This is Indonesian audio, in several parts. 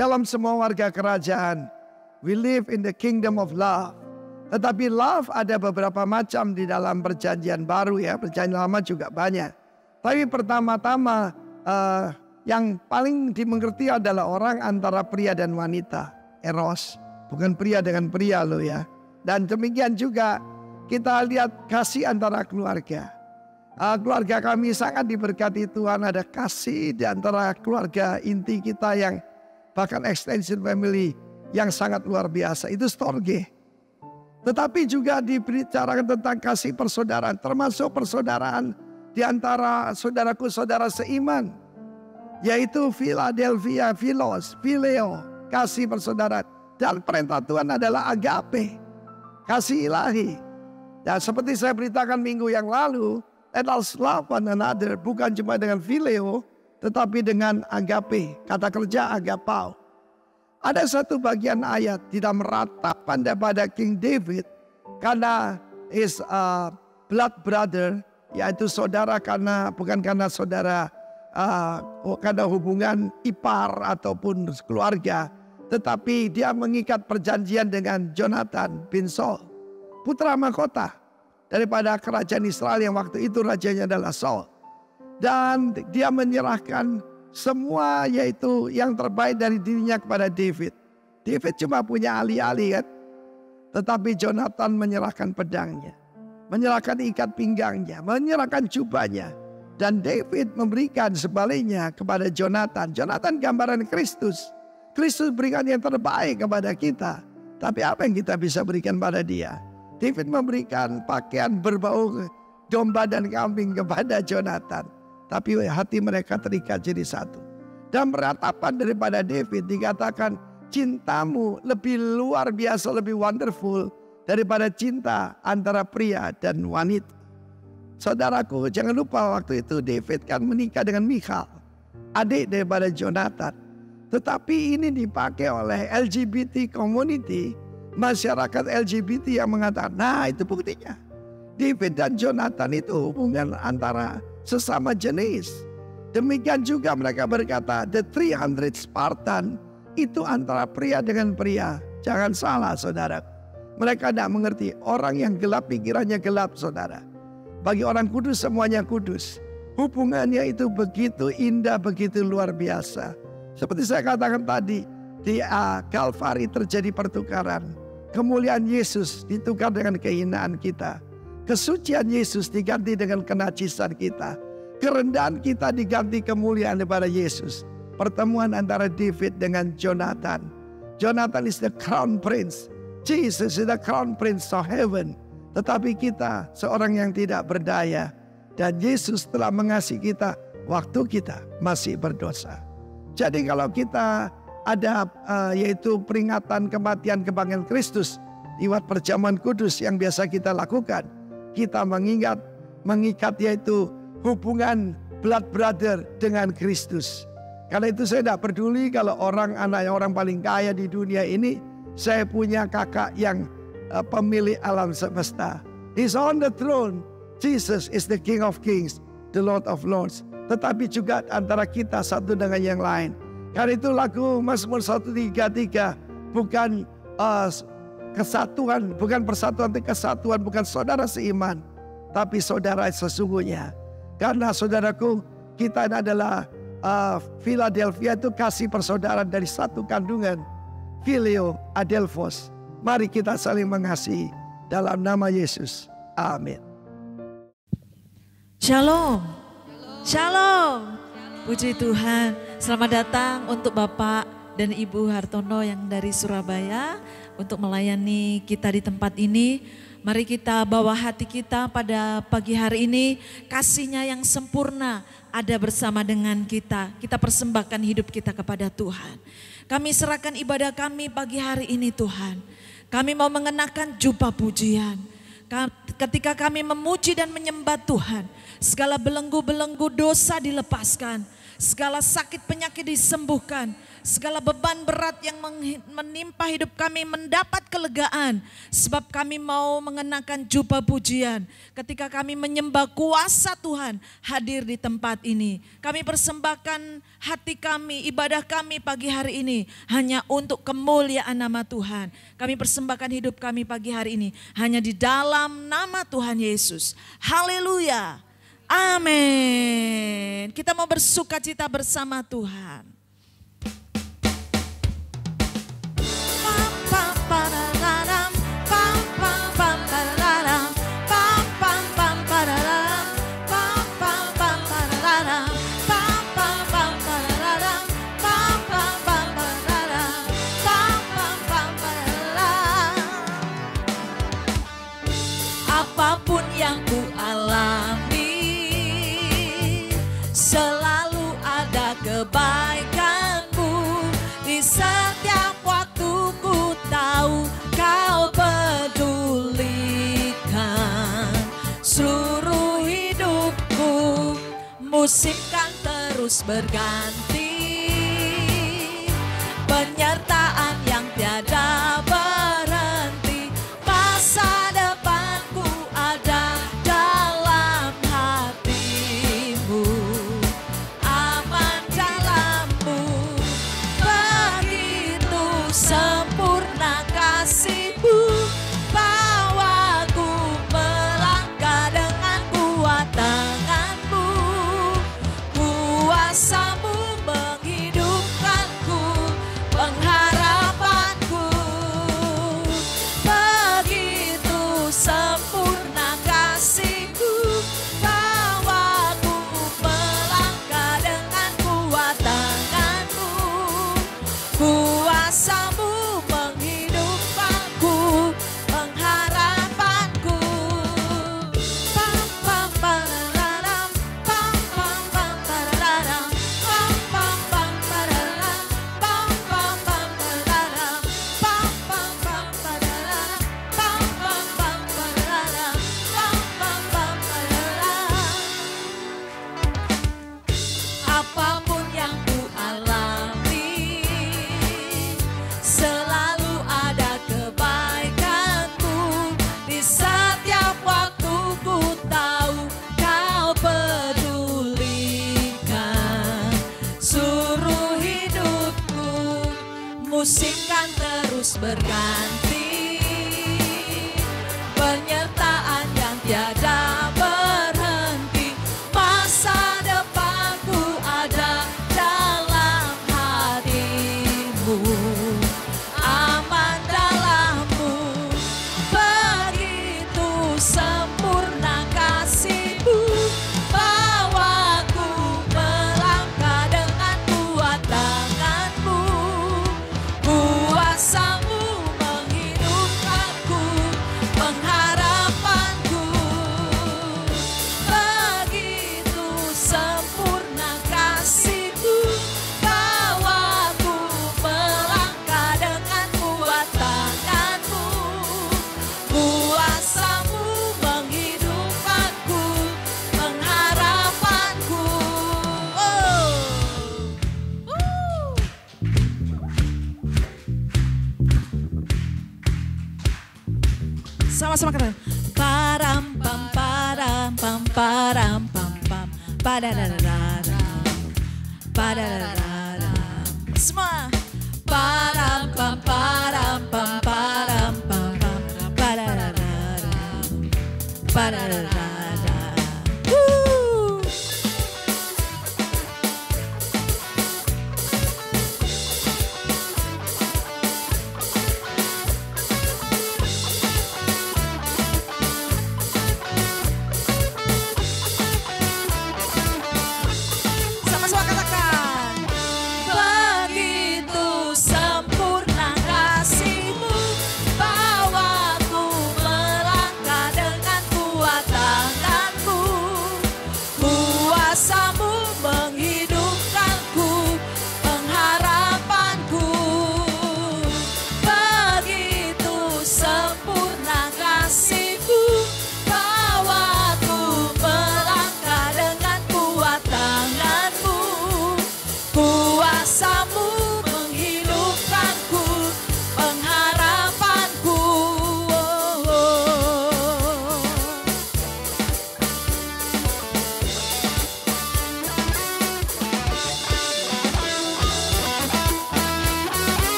Shalom semua warga kerajaan. We live in the kingdom of love. Tetapi love ada beberapa macam di dalam perjanjian baru ya. Perjanjian lama juga banyak. Tapi pertama-tama yang paling dimengerti adalah orang antara pria dan wanita. Eros. Bukan pria dengan pria loh ya. Dan demikian juga kita lihat kasih antara keluarga. Keluarga kami sangat diberkati Tuhan. Ada kasih di antara keluarga inti kita yang bahkan extension family yang sangat luar biasa. Itu storge. Tetapi juga dibicarakan tentang kasih persaudaraan. Termasuk persaudaraan di antara saudaraku saudara seiman. Yaitu Philadelphia, Philos, Phileo. Kasih persaudaraan. Dan perintah Tuhan adalah agape. Kasih ilahi. Dan seperti saya beritakan minggu yang lalu. Let us love one another. Bukan cuma dengan Phileo. Tetapi dengan agape. Kata kerja agapao. Ada satu bagian ayat tidak meratapan pada King David. Karena his blood brother. Yaitu saudara karena bukan karena saudara. Karena hubungan ipar ataupun keluarga. Tetapi dia mengikat perjanjian dengan Jonathan bin Saul. Putra mahkota. Daripada kerajaan Israel yang waktu itu rajanya adalah Saul. Dan dia menyerahkan semua yaitu yang terbaik dari dirinya kepada David. David cuma punya alih-alih kan. Tetapi Jonathan menyerahkan pedangnya. Menyerahkan ikat pinggangnya. Menyerahkan jubahnya. Dan David memberikan sebaliknya kepada Jonathan. Jonathan gambaran Kristus. Kristus berikan yang terbaik kepada kita. Tapi apa yang kita bisa berikan pada dia? David memberikan pakaian berbau domba dan kambing kepada Jonathan. Tapi hati mereka terikat jadi satu. Dan beratapan daripada David dikatakan cintamu lebih luar biasa, lebih wonderful daripada cinta antara pria dan wanita. Saudaraku, jangan lupa waktu itu David kan menikah dengan Michal, adik daripada Jonathan. Tetapi ini dipakai oleh LGBT community. Masyarakat LGBT yang mengatakan, nah itu buktinya. David dan Jonathan itu hubungan antara sesama jenis. Demikian juga mereka berkata, the 300 Spartan itu antara pria dengan pria. Jangan salah saudara. Mereka tidak mengerti orang yang gelap pikirannya gelap saudara. Bagi orang kudus semuanya kudus. Hubungannya itu begitu indah, begitu luar biasa. Seperti saya katakan tadi, di Kalvari terjadi pertukaran. Kemuliaan Yesus ditukar dengan kehinaan kita. Kesucian Yesus diganti dengan kenajisan kita. Kerendahan kita diganti kemuliaan daripada Yesus. Pertemuan antara David dengan Jonathan. Jonathan is the crown prince. Jesus is the crown prince of heaven. Tetapi kita seorang yang tidak berdaya. Dan Yesus telah mengasihi kita waktu kita masih berdosa. Jadi kalau kita ada yaitu peringatan kematian kebangkitan Kristus lewat perjamuan kudus yang biasa kita lakukan. Kita mengikat yaitu hubungan blood brother dengan Kristus. Karena itu saya tidak peduli kalau anaknya orang paling kaya di dunia ini. Saya punya kakak yang pemilik alam semesta. He's on the throne. Jesus is the King of Kings, the Lord of Lords. Tetapi juga antara kita satu dengan yang lain. Karena itu lagu Mazmur 133 bukan kesatuan, bukan persatuan, tapi kesatuan, bukan saudara seiman, tapi saudara sesungguhnya. Karena saudaraku, kita adalah Philadelphia itu kasih persaudaraan dari satu kandungan, Phileo Adelphos. Mari kita saling mengasihi dalam nama Yesus. Amin. Shalom. Shalom. Puji Tuhan, selamat datang untuk Bapak dan Ibu Hartono yang dari Surabaya untuk melayani kita di tempat ini. Mari kita bawa hati kita pada pagi hari ini, kasih-Nya yang sempurna ada bersama dengan kita. Kita persembahkan hidup kita kepada Tuhan. Kami serahkan ibadah kami pagi hari ini Tuhan. Kami mau mengenakan jubah pujian. Ketika kami memuji dan menyembah Tuhan, segala belenggu-belenggu dosa dilepaskan, segala sakit penyakit disembuhkan, segala beban berat yang menimpa hidup kami mendapat kelegaan. Sebab kami mau mengenakan jubah pujian ketika kami menyembah kuasa Tuhan hadir di tempat ini. Kami persembahkan hati kami, ibadah kami pagi hari ini hanya untuk kemuliaan nama Tuhan. Kami persembahkan hidup kami pagi hari ini hanya di dalam nama Tuhan Yesus. Haleluya. Amin. Kita mau bersukacita bersama Tuhan. Apapun yang ku alami, selalu ada kebaikan-Mu. Di setiap waktu ku tahu Kau pedulikan seluruh hidupku. Musim kan terus berganti, penyertaan yang tiada berhenti. Masa depanku ada dalam hati-Mu, aman dalam-Mu. Begitu sempurna kasih-Mu, bawaku melangkah dengan kuat tangan-Mu. Kuasa-Mu menghidupkanku, pengharapanku. Begitu sempurna kasih-Mu, bawaku melangkah dengan kuat tangan-Mu. Kuasa-Mu menghidupkanku, pengharapanku. Pam pam pararam, pam pam pam pararam, pam pam pam pararam, pam pam pam pararam, pam pam pam pararam, pam pam pam pararam, pam pam pam pararam. Apapun yang ku alami, selalu ada kebaikan-Mu. Di setiap waktu ku tahu Kau pedulikan seluruh hidupku. Musim kan terus berganti, penyertaan yang tiada berhenti. Masa depanku ada dalam hati-Mu, aman dalam-Mu. Begitu sempurna kasih-Mu, bawaku melangkah dengan kuat tangan-Mu. Kuasa-Mu menghidupkanku, pengharapanku. Begitu sempurna kasih-Mu, bawaku melangkah dengan kuat tangan-Mu. Kuasa-Mu menghidupkanku, pengharapanku. Sama-sama kata. Param pam param pam param pam pam padadadadada padadadada. Semua. Param pam param pam param pam pam padadadada padadadada. Sama-sama katakan. Begitu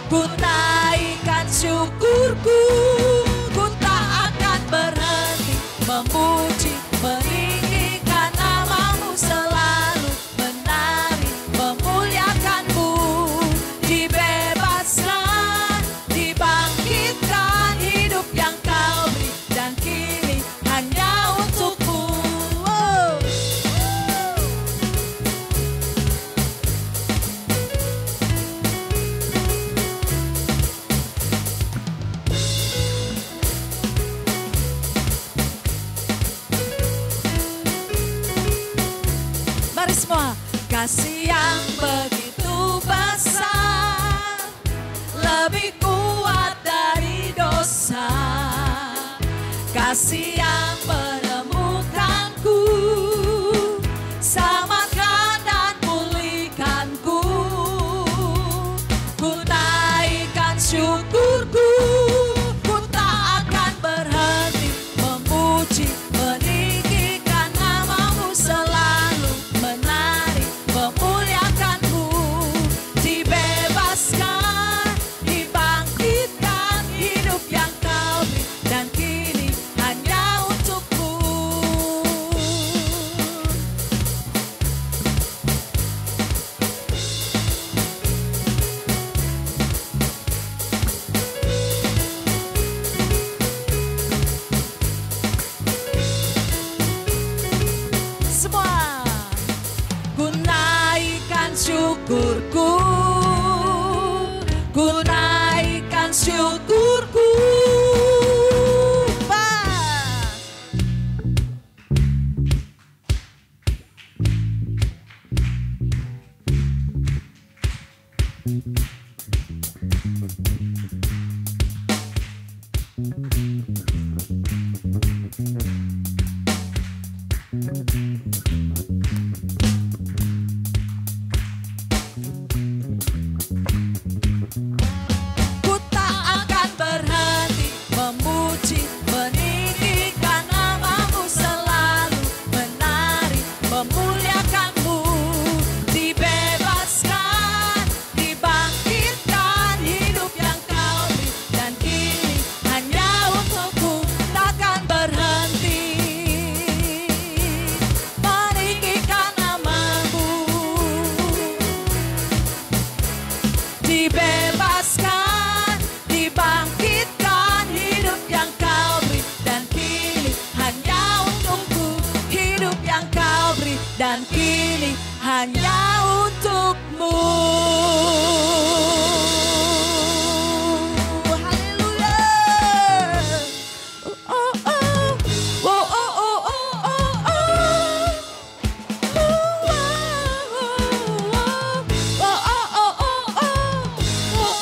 ku naikkan syukurku, ku tak akan berhenti memuji, meninggikan namamu, selalu menari, memuliakanmu. Dibebaskan, dibangkitkan, hidup yang kau beri, dan kini hanya untukmu. Mari semua. Kasih yang begitu besar, lebih kuat dari dosa. Kasih yang menemukanku, selamatkan dan pulihkanku. Ku naikkan syukurku, ku tak akan berhenti memuji, meninggikan namamu, selalu menari, memuliakanmu. Dibebaskan, dibangkitkan, hidup yang kau beri, dan kini hanya untukmu. Semua. Ku naikkan syukurku, ku naikkan syukurku. Pas. Ku tak akan berhenti memuji, meninggikan namamu, selalu menari, memuliakanmu. Dibebaskan, dibangkitkan, hidup yang kau beri, dan kini hanya untukku. Takkan berhenti meninggikan namamu. Dibebaskan, dibangkitkan, hidup yang kau beri, dan kini hanya untukku. Hidup yang kau beri, dan kini hanya untukmu. Haleluya. Oh, oh, oh. Oh, oh, oh, oh, oh, oh. Oh, oh, oh, oh, oh.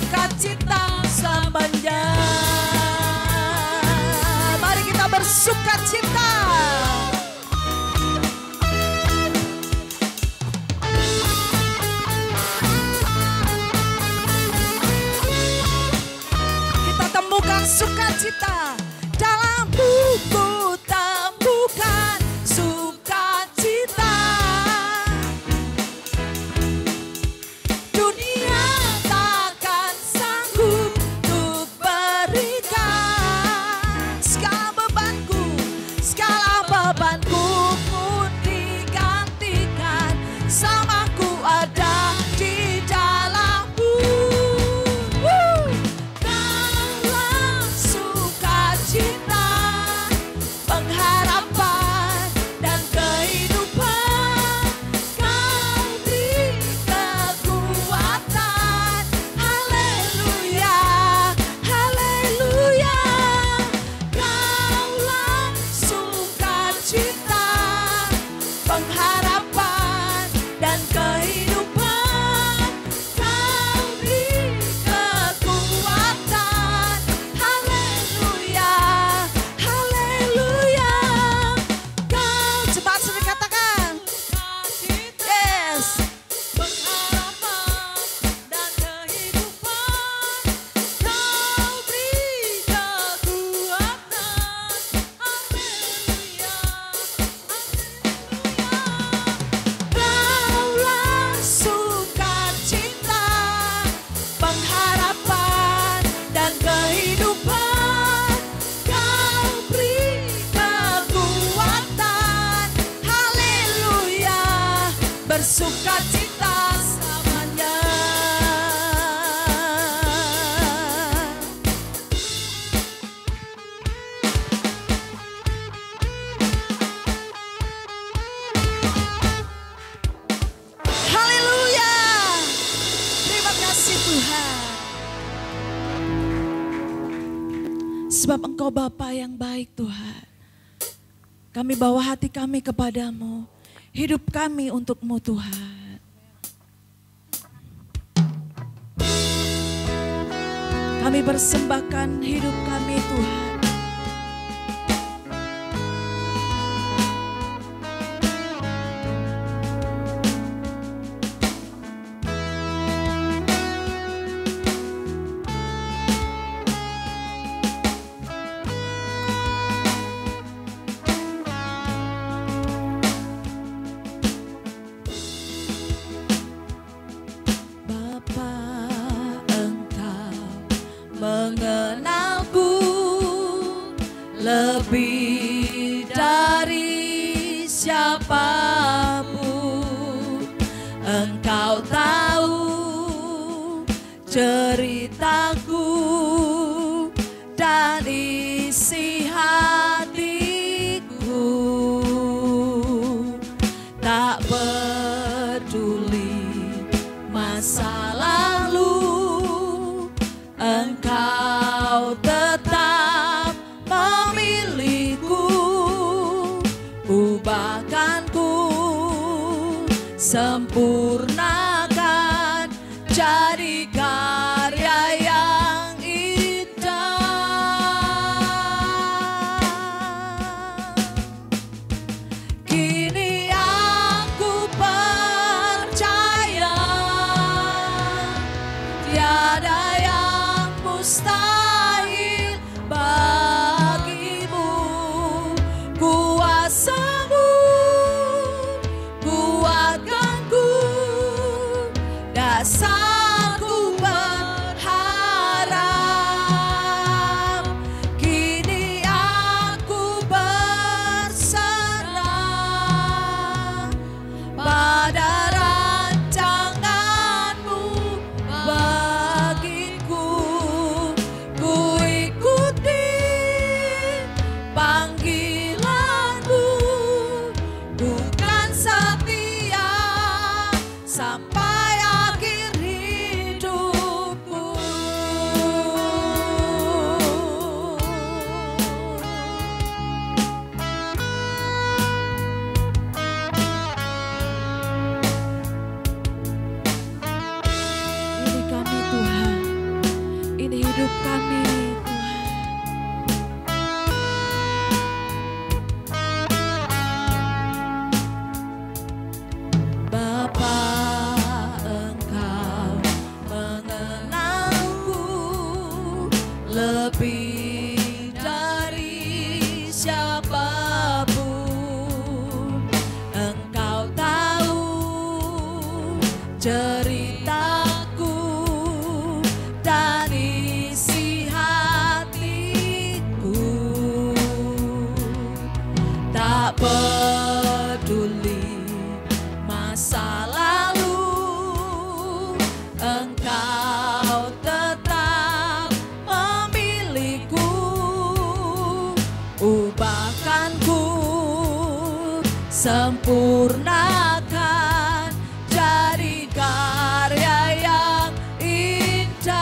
bersukacita selamanya. Mari kita bersukacita. Kita temukan sukacita dalam buku, temukan sukacita. Dunia takkan sanggup untuk berikan segala bebanku pun digantikan, samaku ada di dalammu. Dalam sukacita, pengharapan dan kehidupan, kau beri kekuatan. Haleluya, haleluya. Kaulah sukacita, pengharapan dan kehidupan, kau beri kekuatan. Haleluya, haleluya. Kau cepat sudah katakan. Yes. Pengharapan dan kehidupan, kau beri kekuatan. Haleluya, haleluya. Kaulah sukacita, pengharapan dan kehidupan, kau beri kekuatan. Haleluya, bersukacita selamanya. Haleluya, terima kasih Tuhan. Sebab Engkau Bapa yang baik Tuhan. Kami bawa hati kami kepadamu, hidup kami untuk-Mu Tuhan. Kami persembahkan hidup kami Tuhan. Bapa, Engkau mengenalku lebih dari siapapun. Engkau tahu ceritaku dan isi hatiku. Tak peduli masa lalu, Engkau tetap memilihku. Ubahkanku, sempurnakan, jadi karya yang indah. Kini aku percaya tiada yang mustahil bagimu. Kuasamu kuatkanku, hidup kami, Tuhan. Bapa, Engkau mengenalku lebih dari siapapun. Engkau tahu ceritaku dan isi hatiku. Tak peduli masa lalu, Engkau tetap memilihku. Ubahkanku, sempurnakan jadi karya yang indah.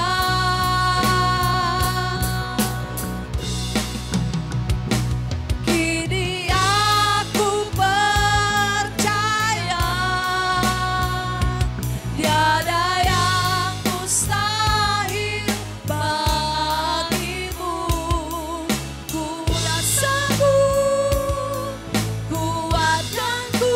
Kini aku percaya tiada yang mustahil bagimu. Ku rasamu, kuatkanku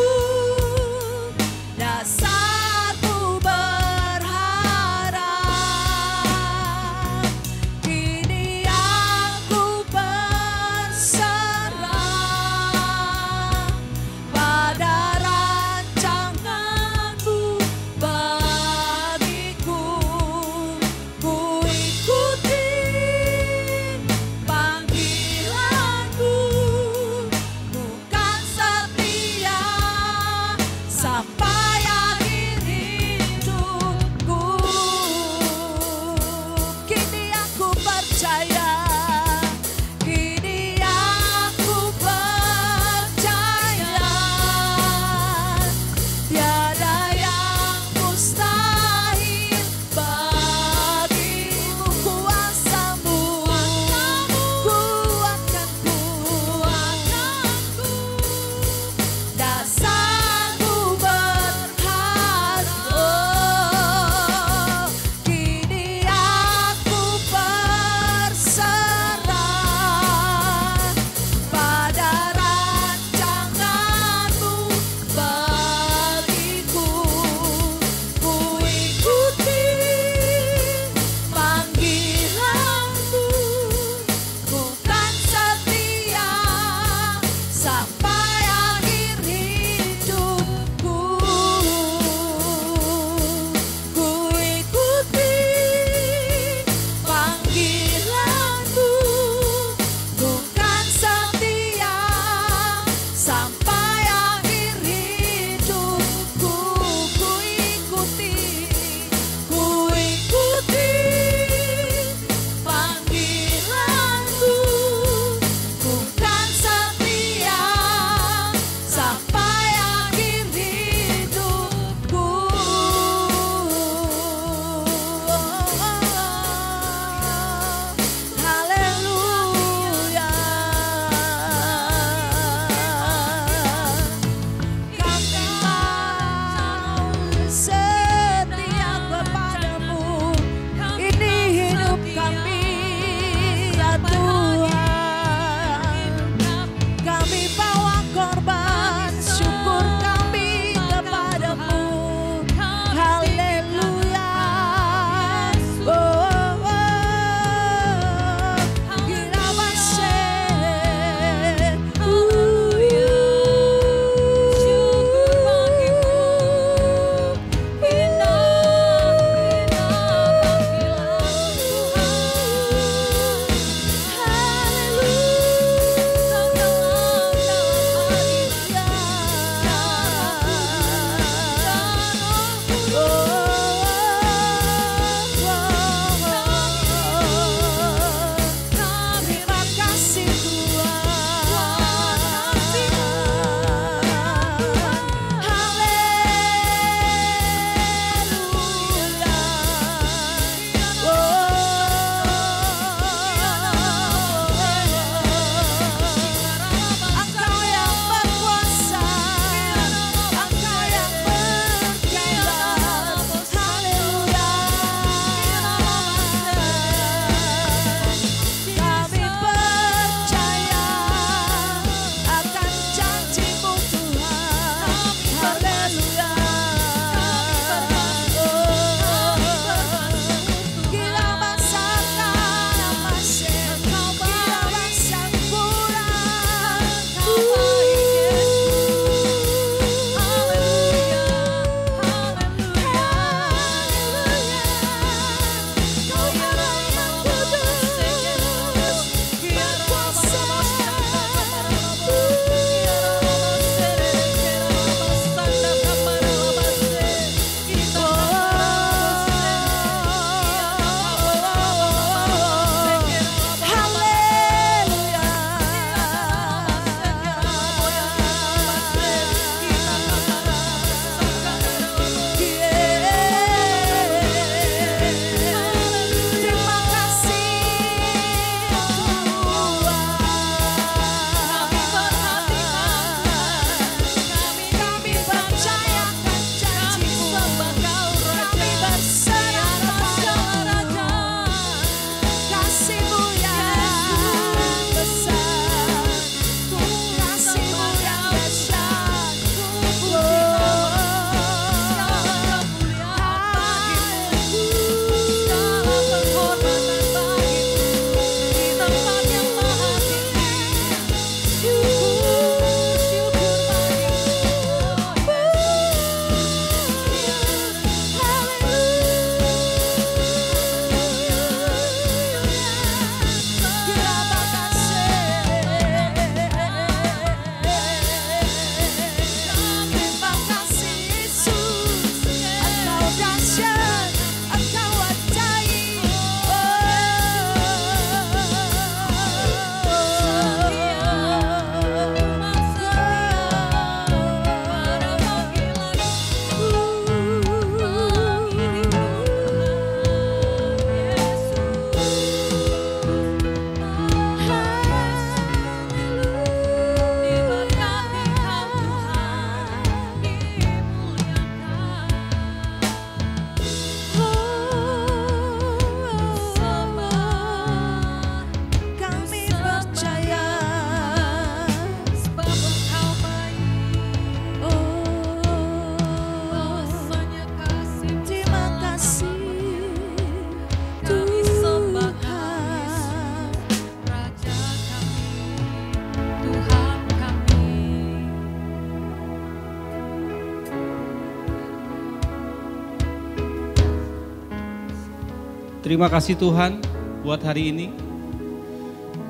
Terima kasih Tuhan buat hari ini.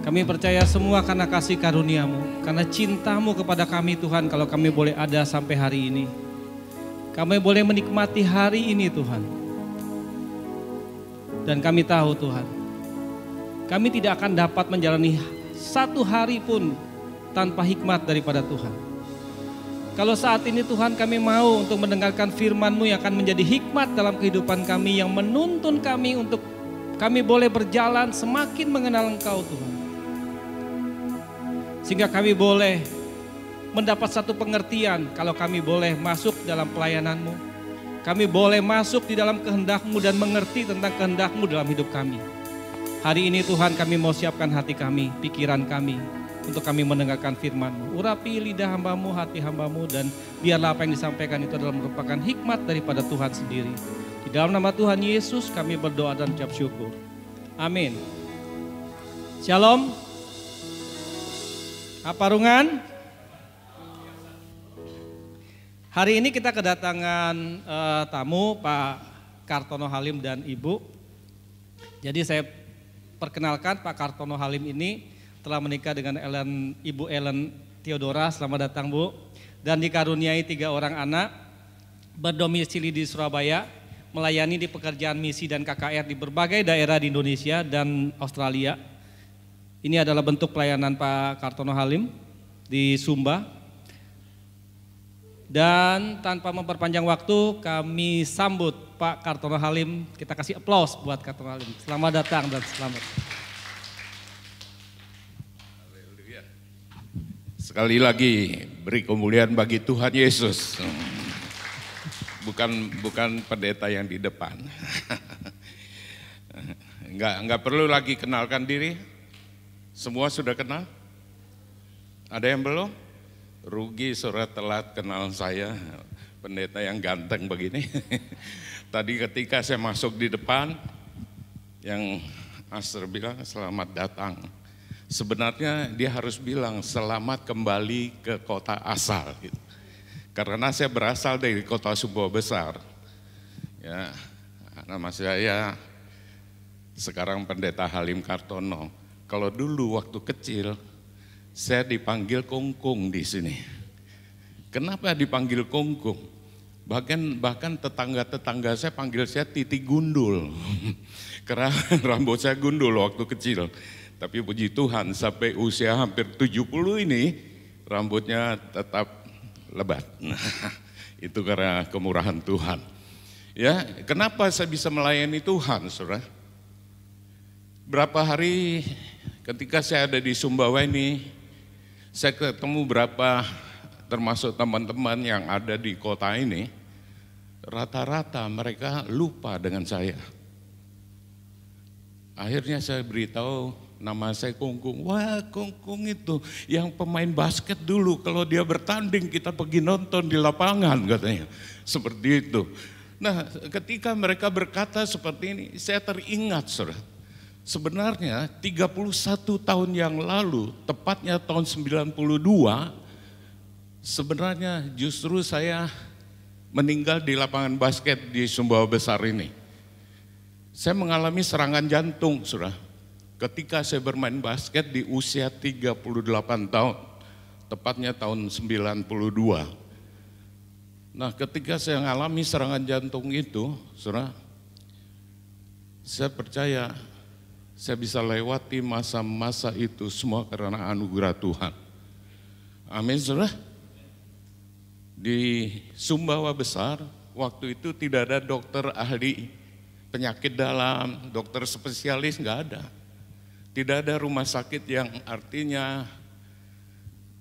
Kami percaya semua karena kasih karunia-Mu, karena cinta-Mu kepada kami Tuhan, kalau kami boleh ada sampai hari ini. Kami boleh menikmati hari ini Tuhan. Dan kami tahu Tuhan, kami tidak akan dapat menjalani satu hari pun tanpa hikmat daripada Tuhan. Kalau saat ini Tuhan kami mau untuk mendengarkan firman-Mu yang akan menjadi hikmat dalam kehidupan kami, yang menuntun kami untuk kami boleh berjalan semakin mengenal Engkau Tuhan. Sehingga kami boleh mendapat satu pengertian kalau kami boleh masuk dalam pelayanan-Mu. Kami boleh masuk di dalam kehendak-Mu dan mengerti tentang kehendak-Mu dalam hidup kami. Hari ini Tuhan kami mau siapkan hati kami, pikiran kami, untuk kami mendengarkan firman-Mu. Urapi lidah hamba-Mu, hati hamba-Mu, dan biarlah apa yang disampaikan itu adalah merupakan hikmat daripada Tuhan sendiri. Di dalam nama Tuhan Yesus kami berdoa dan ucap syukur. Amin. Shalom. Aparungan. Hari ini kita kedatangan tamu Pak Kartono Halim dan Ibu. Jadi saya perkenalkan Pak Kartono Halim ini telah menikah dengan Ibu Ellen Theodora. Selamat datang Bu. Dan dikaruniai 3 orang anak, berdomisili di Surabaya, melayani di pekerjaan misi dan KKR di berbagai daerah di Indonesia dan Australia. Ini adalah bentuk pelayanan Pak Kartono Halim di Sumba. Dan tanpa memperpanjang waktu, kami sambut Pak Kartono Halim. Kita kasih aplaus buat Kartono Halim. Selamat datang dan selamat. Sekali lagi beri kemuliaan bagi Tuhan Yesus. Bukan pendeta yang di depan. Enggak perlu lagi kenalkan diri. Semua sudah kenal? Ada yang belum? Rugi surat telat kenal saya, pendeta yang ganteng begini. Tadi ketika saya masuk di depan, yang Aster bilang selamat datang. Sebenarnya dia harus bilang selamat kembali ke kota asal. Gitu. Karena saya berasal dari kota Sumba Besar. Ya, nama saya sekarang pendeta Halim Kartono. Kalau dulu waktu kecil, saya dipanggil Kungkung di sini. Kenapa dipanggil Kungkung? Bahkan tetangga-tetangga saya panggil saya Titi Gundul. Karena rambut saya gundul waktu kecil. Tapi puji Tuhan sampai usia hampir 70 ini, rambutnya tetap lebat. Itu karena kemurahan Tuhan. Ya, kenapa saya bisa melayani Tuhan, Saudara? Berapa hari ketika saya ada di Sumbawa ini, saya ketemu berapa termasuk teman-teman yang ada di kota ini, rata-rata mereka lupa dengan saya. Akhirnya saya beritahu nama saya Kungkung. Wah, Kungkung itu yang pemain basket dulu, kalau dia bertanding kita pergi nonton di lapangan katanya. Seperti itu. Nah, ketika mereka berkata seperti ini, saya teringat, Saudara. Sebenarnya 31 tahun yang lalu, tepatnya tahun 92, sebenarnya justru saya meninggal di lapangan basket di Sumbawa Besar ini. Saya mengalami serangan jantung, Saudara. Ketika saya bermain basket di usia 38 tahun, tepatnya tahun 92. Nah, ketika saya mengalami serangan jantung itu, Saudara, saya percaya saya bisa lewati masa-masa itu semua karena anugerah Tuhan. Amin, Saudara. Di Sumbawa Besar, waktu itu tidak ada dokter ahli penyakit dalam, dokter spesialis, enggak ada. Tidak ada rumah sakit yang artinya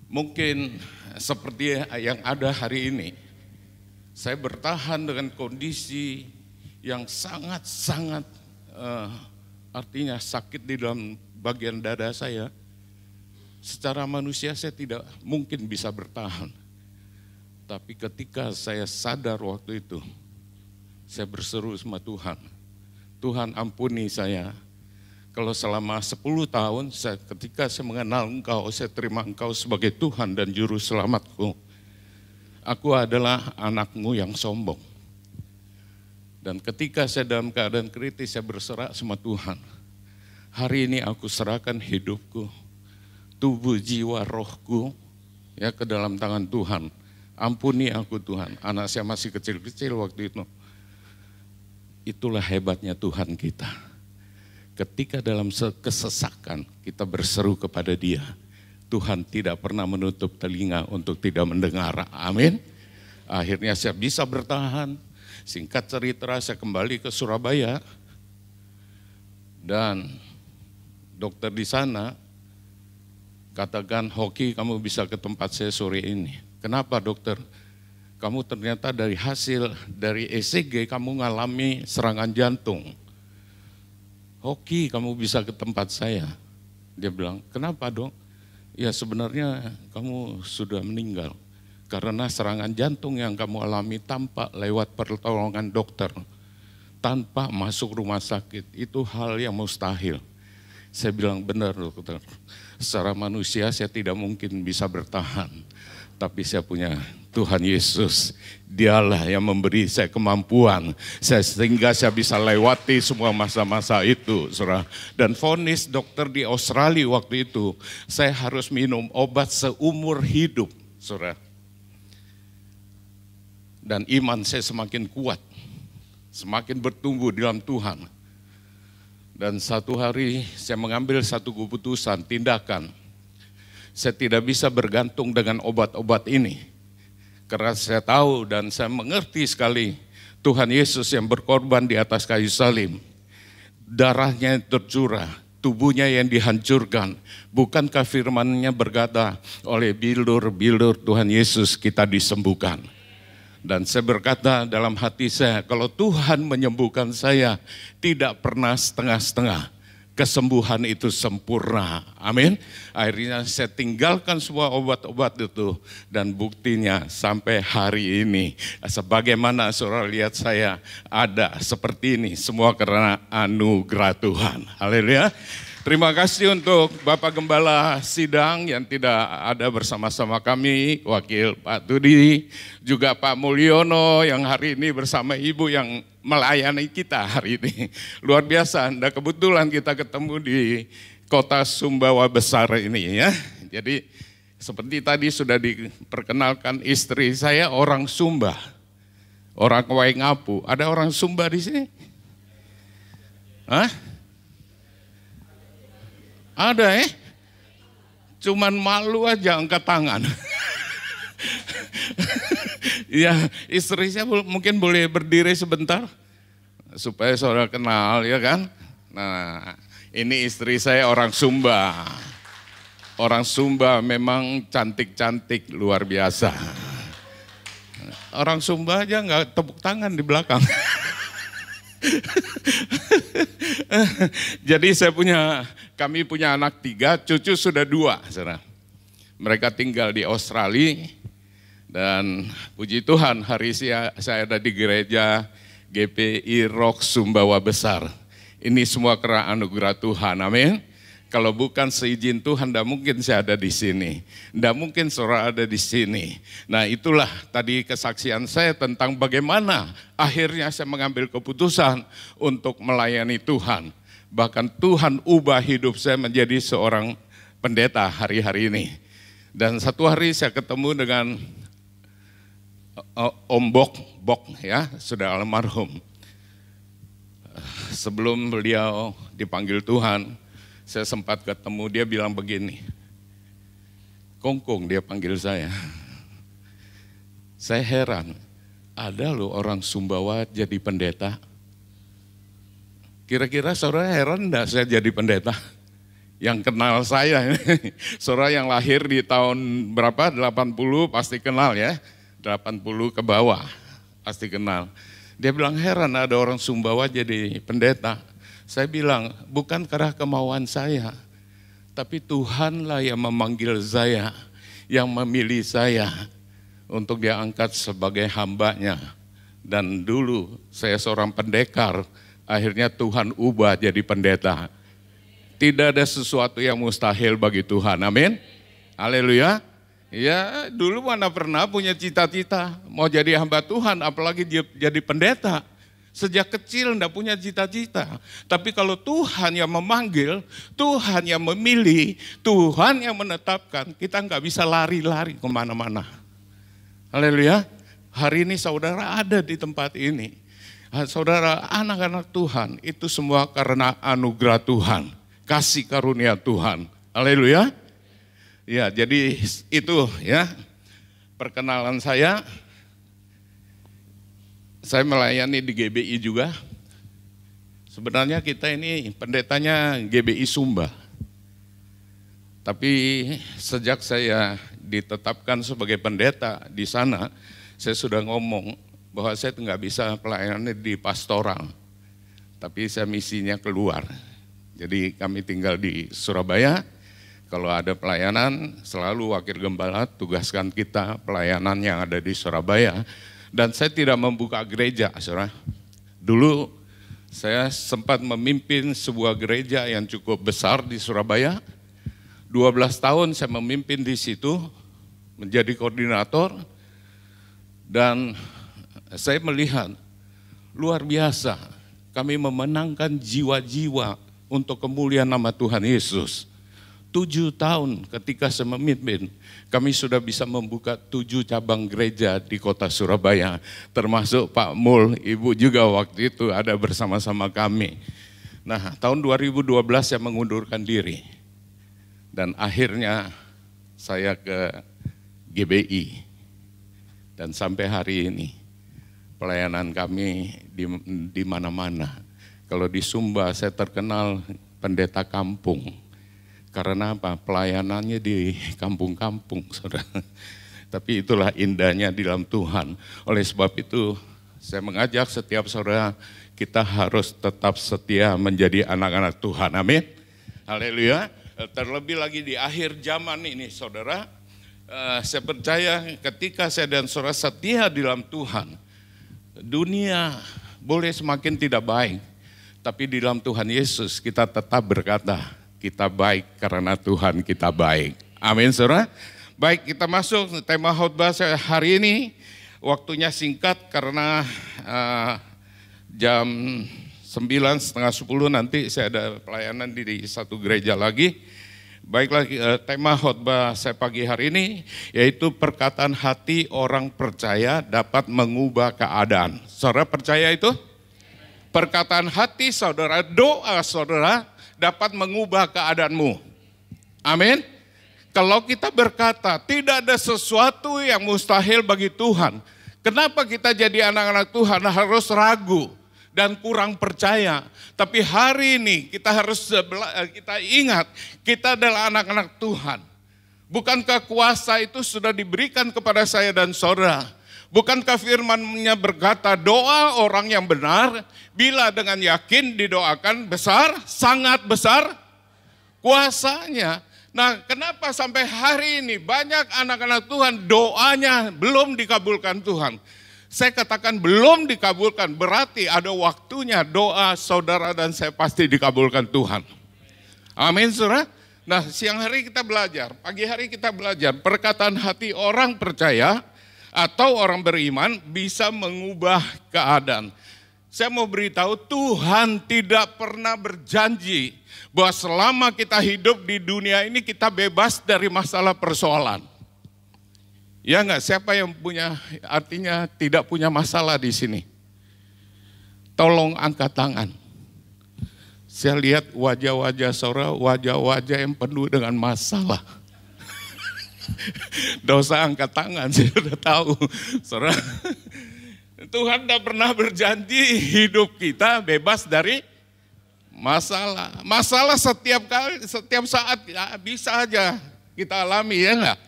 mungkin seperti yang ada hari ini. Saya bertahan dengan kondisi yang sangat-sangat artinya sakit di dalam bagian dada saya. Secara manusia saya tidak mungkin bisa bertahan. Tapi ketika saya sadar waktu itu, saya berseru sama Tuhan. Tuhan ampuni saya. Kalau selama 10 tahun ketika saya mengenal Engkau, saya terima Engkau sebagai Tuhan dan Juru Selamatku. Aku adalah anakmu yang sombong. Dan ketika saya dalam keadaan kritis, saya berserah sama Tuhan. Hari ini aku serahkan hidupku, tubuh, jiwa, rohku ya ke dalam tangan Tuhan. Ampuni aku Tuhan. Anak saya masih kecil-kecil waktu itu. Itulah hebatnya Tuhan kita. Ketika dalam kesesakan kita berseru kepada Dia, Tuhan tidak pernah menutup telinga untuk tidak mendengar. Amin. Akhirnya saya bisa bertahan. Singkat cerita, saya kembali ke Surabaya dan dokter di sana katakan, Hoki kamu bisa ke tempat saya sore ini. Kenapa dokter? Kamu ternyata dari hasil dari ECG kamu mengalami serangan jantung. Hoki kamu bisa ke tempat saya. Dia bilang, kenapa dong? Ya sebenarnya kamu sudah meninggal. Karena serangan jantung yang kamu alami tanpa lewat pertolongan dokter, tanpa masuk rumah sakit, itu hal yang mustahil. Saya bilang, benar dokter, secara manusia saya tidak mungkin bisa bertahan. Tapi saya punya Tuhan Yesus, Dialah yang memberi saya kemampuan, sehingga saya bisa lewati semua masa-masa itu, saudara. Dan vonis dokter di Australia waktu itu, saya harus minum obat seumur hidup, saudara. Dan iman saya semakin kuat, semakin bertumbuh dalam Tuhan. Dan satu hari saya mengambil satu keputusan, tindakan. Saya tidak bisa bergantung dengan obat-obat ini. Karena saya tahu dan saya mengerti sekali Tuhan Yesus yang berkorban di atas kayu salib. Darahnya yang tercurah, tubuhnya yang dihancurkan. Bukankah firman-Nya berkata, oleh bilur-bilur Tuhan Yesus kita disembuhkan. Dan saya berkata dalam hati saya, kalau Tuhan menyembuhkan saya, tidak pernah setengah-setengah. Kesembuhan itu sempurna, amin. Akhirnya saya tinggalkan semua obat-obat itu. Dan buktinya sampai hari ini, sebagaimana saudara lihat saya ada seperti ini, semua karena anugerah Tuhan. Haleluya. Terima kasih untuk Bapak Gembala Sidang yang tidak ada bersama-sama kami, Wakil Pak Tudi, juga Pak Mulyono yang hari ini bersama Ibu yang melayani kita hari ini. Luar biasa, dan kebetulan kita ketemu di kota Sumbawa Besar ini ya. Jadi seperti tadi sudah diperkenalkan, istri saya orang Sumba, orang Waingapu. Ada orang Sumba di sini? Hah? Ada cuman malu aja angkat tangan. Ya, istri saya mungkin boleh berdiri sebentar supaya saudara kenal ya kan. Nah, ini istri saya orang Sumba. Orang Sumba memang cantik-cantik luar biasa. Orang Sumba aja nggak tepuk tangan di belakang. Jadi kami punya anak 3, cucu sudah 2, saudara. Mereka tinggal di Australia dan puji Tuhan hari saya ada di gereja GPI Rock Sumbawa Besar. Ini semua karena anugerah Tuhan, amin. Kalau bukan seizin Tuhan, tidak mungkin saya ada di sini. Tidak mungkin saudara ada di sini. Nah itulah tadi kesaksian saya tentang bagaimana akhirnya saya mengambil keputusan untuk melayani Tuhan. Bahkan Tuhan ubah hidup saya menjadi seorang pendeta hari-hari ini. Dan satu hari saya ketemu dengan Om Bok ya, sudah almarhum. Sebelum beliau dipanggil Tuhan, saya sempat ketemu, dia bilang begini, Kongkong dia panggil saya. Saya heran, ada loh orang Sumbawa jadi pendeta. Kira-kira saudara heran enggak saya jadi pendeta? Yang kenal saya, saudara yang lahir di tahun berapa, 80 pasti kenal ya, 80 ke bawah pasti kenal. Dia bilang heran ada orang Sumbawa jadi pendeta. Saya bilang, bukan karena kemauan saya, tapi Tuhanlah yang memanggil saya, yang memilih saya untuk Dia angkat sebagai hamba-Nya. Dan dulu saya seorang pendekar, akhirnya Tuhan ubah jadi pendeta. Tidak ada sesuatu yang mustahil bagi Tuhan, amin. Haleluya. Ya dulu mana pernah punya cita-cita mau jadi hamba Tuhan, apalagi jadi pendeta. Sejak kecil enggak punya cita-cita. Tapi kalau Tuhan yang memanggil, Tuhan yang memilih, Tuhan yang menetapkan, kita enggak bisa lari-lari kemana-mana. Haleluya. Hari ini saudara ada di tempat ini. Saudara, anak-anak Tuhan, itu semua karena anugerah Tuhan. Kasih karunia Tuhan. Haleluya. Ya, jadi itu ya perkenalan saya. Saya melayani di GBI juga. Sebenarnya kita ini pendetanya GBI Sumba. Tapi sejak saya ditetapkan sebagai pendeta di sana, saya sudah ngomong bahwa saya nggak bisa pelayanan di pastoral. Tapi saya misinya keluar. Jadi kami tinggal di Surabaya. Kalau ada pelayanan, selalu wakil gembala tugaskan kita pelayanan yang ada di Surabaya. Dan saya tidak membuka gereja, saudara. Dulu saya sempat memimpin sebuah gereja yang cukup besar di Surabaya. 12 tahun saya memimpin di situ, menjadi koordinator. Dan saya melihat luar biasa, kami memenangkan jiwa-jiwa untuk kemuliaan nama Tuhan Yesus. 7 tahun ketika saya memimpin, kami sudah bisa membuka 7 cabang gereja di kota Surabaya. Termasuk Pak Mul, Ibu juga waktu itu ada bersama-sama kami. Nah, tahun 2012 saya mengundurkan diri. Dan akhirnya saya ke GBI. Dan sampai hari ini, pelayanan kami di mana-mana. Kalau di Sumba saya terkenal pendeta kampung. Karena apa? Pelayanannya di kampung-kampung, saudara. Tapi itulah indahnya di dalam Tuhan. Oleh sebab itu, saya mengajak setiap saudara, kita harus tetap setia menjadi anak-anak Tuhan. Amin. Haleluya. Terlebih lagi di akhir zaman ini, saudara, saya percaya ketika saya dan saudara setia di dalam Tuhan, dunia boleh semakin tidak baik. Tapi di dalam Tuhan Yesus kita tetap berkata, kita baik karena Tuhan kita baik. Amin, saudara. Baik, kita masuk tema khotbah hari ini. Waktunya singkat karena jam 9:30 nanti saya ada pelayanan di satu gereja lagi. Baiklah, tema khotbah saya pagi hari ini yaitu perkataan hati orang percaya dapat mengubah keadaan. Saudara percaya itu? Perkataan hati saudara, doa saudara dapat mengubah keadaanmu. Amin. Kalau kita berkata tidak ada sesuatu yang mustahil bagi Tuhan, kenapa kita jadi anak-anak Tuhan harus ragu dan kurang percaya? Tapi hari ini kita harus kita ingat kita adalah anak-anak Tuhan. Bukankah kuasa itu sudah diberikan kepada saya dan saudara? Bukankah firman-Nya berkata doa orang yang benar bila dengan yakin didoakan besar, sangat besar kuasanya. Nah, kenapa sampai hari ini banyak anak-anak Tuhan doanya belum dikabulkan Tuhan? Saya katakan belum dikabulkan, berarti ada waktunya doa saudara dan saya pasti dikabulkan Tuhan. Amin, saudara. Nah, siang hari kita belajar, pagi hari kita belajar perkataan hati orang percaya atau orang beriman bisa mengubah keadaan. Saya mau beritahu Tuhan tidak pernah berjanji bahwa selama kita hidup di dunia ini kita bebas dari masalah persoalan. Ya enggak? Siapa yang punya artinya tidak punya masalah di sini? Tolong angkat tangan. Saya lihat wajah-wajah saudara, wajah-wajah yang penuh dengan masalah. Dosa angkat tangan, saya sudah tahu. Saudara, Tuhan tidak pernah berjanji hidup kita bebas dari masalah. Masalah setiap kali, setiap saat ya, bisa aja kita alami, ya enggak?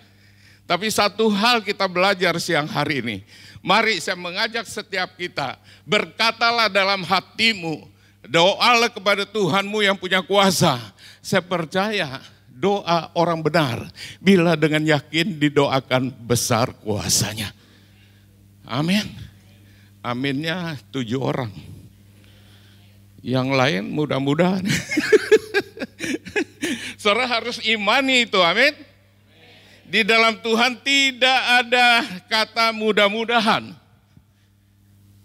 Tapi satu hal kita belajar siang hari ini. Mari saya mengajak setiap kita, berkatalah dalam hatimu, doalah kepada Tuhanmu yang punya kuasa. Saya percaya doa orang benar bila dengan yakin didoakan besar kuasanya. Amin. Aminnya 7 orang. Yang lain mudah-mudahan. Saudara harus imani itu, amin. Di dalam Tuhan tidak ada kata mudah-mudahan.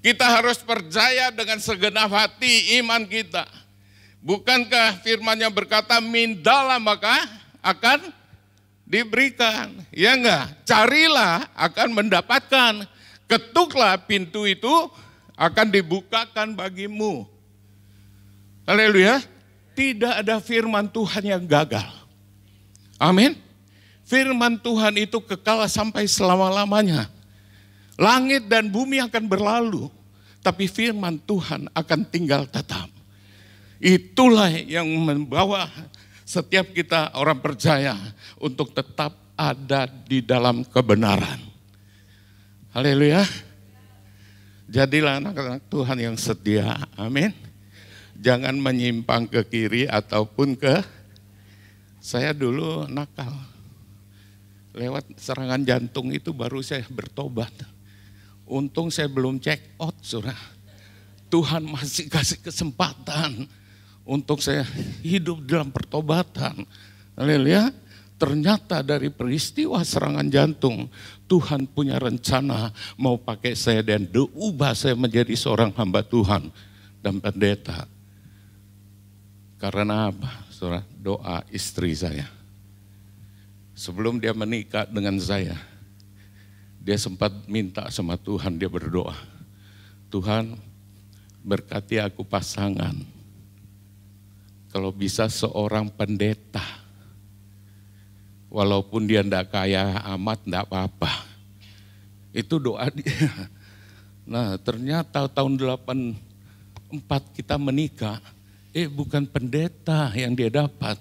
Kita harus percaya dengan segenap hati iman kita. Bukankah firman-Nya berkata, mintalah maka akan diberikan. Ya enggak? Carilah akan mendapatkan. Ketuklah pintu itu akan dibukakan bagimu. Haleluya. Tidak ada firman Tuhan yang gagal. Amin. Firman Tuhan itu kekal sampai selama-lamanya. Langit dan bumi akan berlalu, tapi firman Tuhan akan tinggal tetap. Itulah yang membawa setiap kita orang percaya untuk tetap ada di dalam kebenaran. Haleluya. Jadilah anak-anak Tuhan yang setia. Amin. Jangan menyimpang ke kiri ataupun ke... Saya dulu nakal. Lewat serangan jantung itu baru saya bertobat. Untung saya belum check out, saudara. Tuhan masih kasih kesempatan untuk saya hidup dalam pertobatan. Haleluya. Ternyata dari peristiwa serangan jantung, Tuhan punya rencana mau pakai saya dan diubah saya menjadi seorang hamba Tuhan dan pendeta. Karena apa, saudara? Doa istri saya. Sebelum dia menikah dengan saya, dia sempat minta sama Tuhan, dia berdoa. Tuhan, berkati aku pasangan. Kalau bisa seorang pendeta. Walaupun dia enggak kaya amat, enggak apa-apa. Itu doa dia. Nah, ternyata tahun 84 kita menikah. Bukan pendeta yang dia dapat,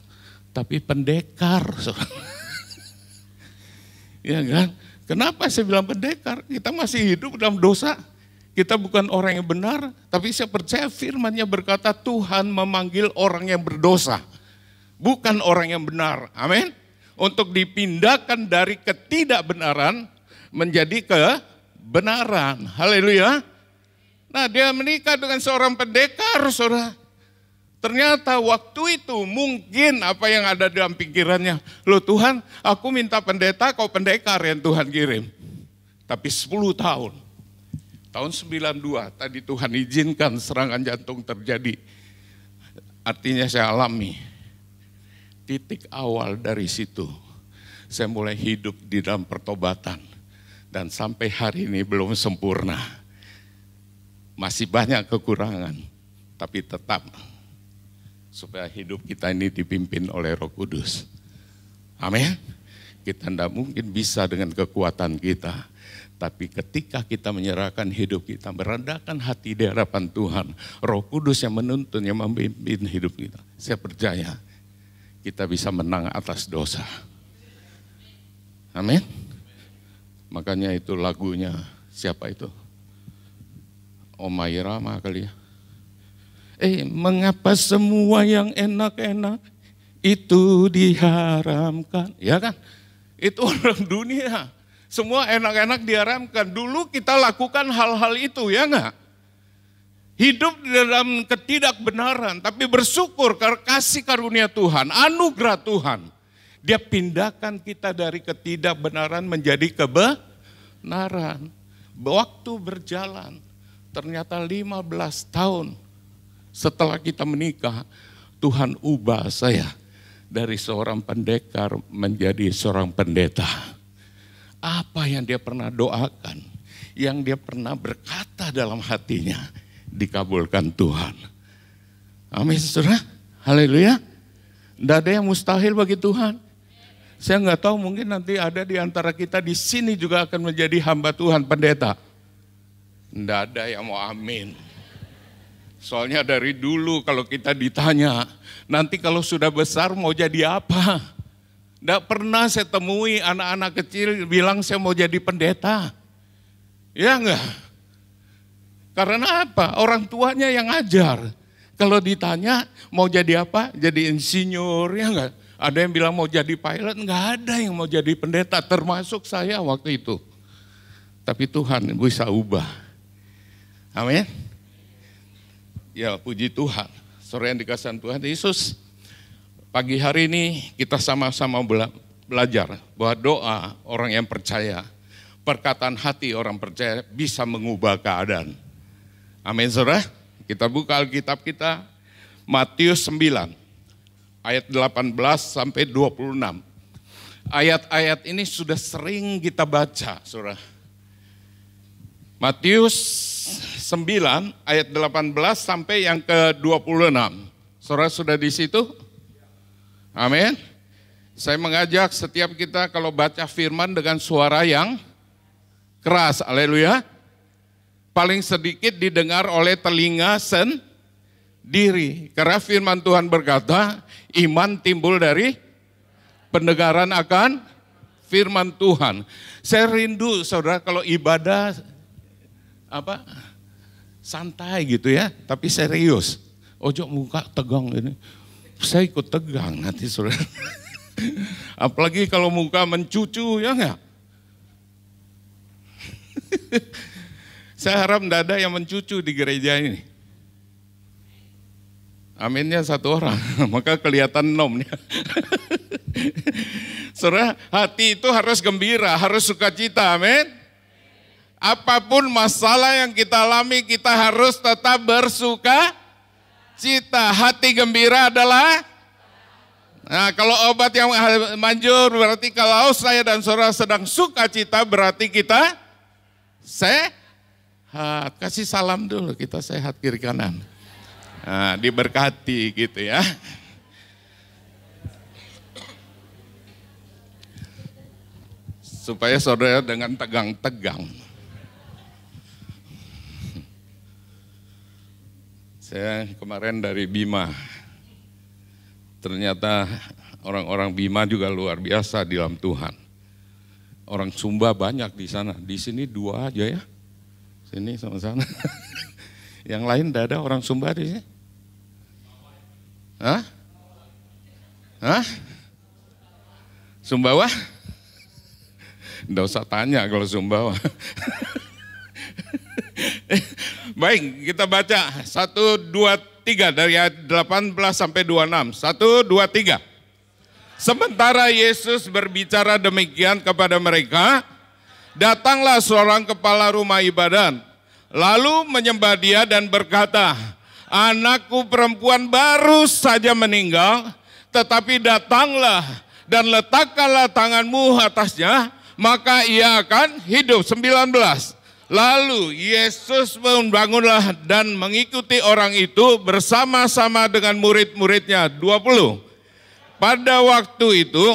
tapi pendekar. Ya kan? Kenapa saya bilang pendekar? Kita masih hidup dalam dosa. Kita bukan orang yang benar, tapi saya percaya firman-Nya berkata Tuhan memanggil orang yang berdosa, bukan orang yang benar. Amin. Untuk dipindahkan dari ketidakbenaran menjadi kebenaran. Haleluya. Nah, dia menikah dengan seorang pendekar, saudara. Ternyata waktu itu mungkin apa yang ada dalam pikirannya, loh Tuhan, aku minta pendeta, kau pendekar yang Tuhan kirim. Tapi 10 tahun, tahun 92 tadi Tuhan izinkan serangan jantung terjadi. Artinya saya alami. Titik awal dari situ, saya mulai hidup di dalam pertobatan. Dan sampai hari ini belum sempurna. Masih banyak kekurangan, tapi tetap supaya hidup kita ini dipimpin oleh Roh Kudus. Amin. Kita tidak mungkin bisa dengan kekuatan kita. Tapi ketika kita menyerahkan hidup kita, merendahkan hati di hadapan Tuhan, Roh Kudus yang menuntun, yang memimpin hidup kita. Saya percaya kita bisa menang atas dosa. Amin. Makanya itu lagunya, siapa itu? Omai Rama kali ya. Mengapa semua yang enak-enak itu diharamkan? Ya kan? Itu orang dunia. Semua enak-enak diharamkan. Dulu kita lakukan hal-hal itu, ya enggak? Hidup dalam ketidakbenaran, tapi bersyukur karena kasih karunia Tuhan, anugerah Tuhan. Dia pindahkan kita dari ketidakbenaran menjadi kebenaran. Waktu berjalan, ternyata 15 tahun. Setelah kita menikah, Tuhan ubah saya dari seorang pendekar menjadi seorang pendeta. Apa yang dia pernah doakan, yang dia pernah berkata dalam hatinya, dikabulkan Tuhan. Amin, saudara. Haleluya. Tidak ada yang mustahil bagi Tuhan. Saya nggak tahu, mungkin nanti ada di antara kita di sini juga akan menjadi hamba Tuhan, pendeta. Tidak ada yang mau amin. Soalnya dari dulu kalau kita ditanya, nanti kalau sudah besar mau jadi apa? Tidak pernah saya temui anak-anak kecil bilang saya mau jadi pendeta. Ya enggak? Karena apa? Orang tuanya yang ngajar. Kalau ditanya mau jadi apa? Jadi insinyur, ya enggak? Ada yang bilang mau jadi pilot, enggak ada yang mau jadi pendeta, termasuk saya waktu itu. Tapi Tuhan bisa ubah. Amin. Ya, puji Tuhan. Sore yang dikasihi Tuhan Yesus. Pagi hari ini kita sama-sama belajar bahwa doa orang yang percaya, perkataan hati orang percaya bisa mengubah keadaan. Amin saudara. Kita buka Alkitab kita, Matius 9, ayat 18 sampai 26. Ayat-ayat ini sudah sering kita baca saudara. Matius 9 ayat 18 sampai yang ke-26. Saudara sudah di situ? Amin. Saya mengajak setiap kita kalau baca firman dengan suara yang keras. Haleluya. Paling sedikit didengar oleh telinga sendiri. Karena firman Tuhan berkata, iman timbul dari pendengaran akan firman Tuhan. Saya rindu saudara kalau ibadah santai gitu ya, tapi serius. Ojo muka tegang ini. Saya ikut tegang nanti saudara. Apalagi kalau muka mencucu ya enggak? Saya harap tidak ada yang mencucu di gereja ini. Aminnya satu orang, maka kelihatan nomnya. Saudara, hati itu harus gembira, harus sukacita, amin. Apapun masalah yang kita alami, kita harus tetap bersuka cita. Hati gembira adalah, nah kalau obat yang manjur berarti kalau saya dan saudara sedang sukacita berarti kita sehat. Kasih salam dulu, kita sehat kiri kanan. Nah, diberkati gitu ya. Supaya saudara dengan tegang-tegang. Saya kemarin dari Bima, ternyata orang-orang Bima juga luar biasa di dalam Tuhan. Orang Sumba banyak di sana, di sini 2 aja ya, sini sama sana. Yang lain tidak ada orang Sumba di sini. Hah? Hah? Sumbawa? Tidak usah tanya kalau Sumbawa. Baik, kita baca 1, 2, 3 dari ayat 18 sampai 26. 1, 2, 3. Sementara Yesus berbicara demikian kepada mereka, datanglah seorang kepala rumah ibadat, lalu menyembah dia dan berkata, anakku perempuan baru saja meninggal, tetapi datanglah dan letakkanlah tanganmu atasnya, maka ia akan hidup. 19. Lalu Yesus membangunlah dan mengikuti orang itu bersama-sama dengan murid-muridnya. 20. Pada waktu itu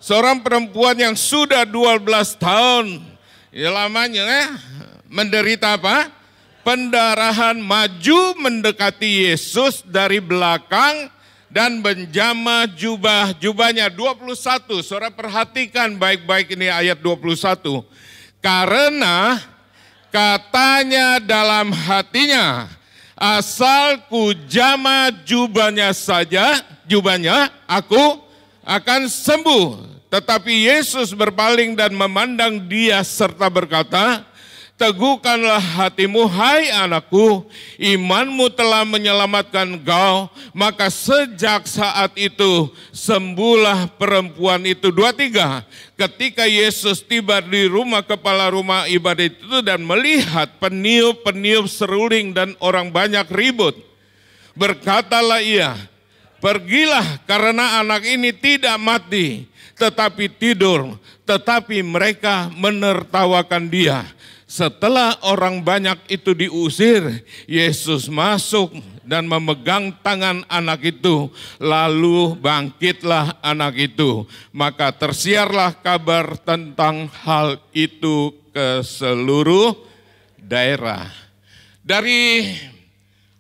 seorang perempuan yang sudah 12 tahun lamanya menderita apa? Pendarahan maju mendekati Yesus dari belakang dan menjamah jubahnya. 21. Saudara perhatikan baik-baik ini ayat 21. Karena katanya dalam hatinya, asal ku jamah jubahnya saja, aku akan sembuh. Tetapi Yesus berpaling dan memandang dia serta berkata, teguhkanlah hatimu hai anakku, imanmu telah menyelamatkan kau. Maka sejak saat itu sembuhlah perempuan itu. 23. Ketika Yesus tiba di rumah kepala rumah ibadat itu dan melihat peniup-peniup seruling dan orang banyak ribut, berkatalah ia, pergilah karena anak ini tidak mati tetapi tidur. Tetapi mereka menertawakan dia. Setelah orang banyak itu diusir, Yesus masuk dan memegang tangan anak itu, lalu bangkitlah anak itu. Maka tersiarlah kabar tentang hal itu ke seluruh daerah. Dari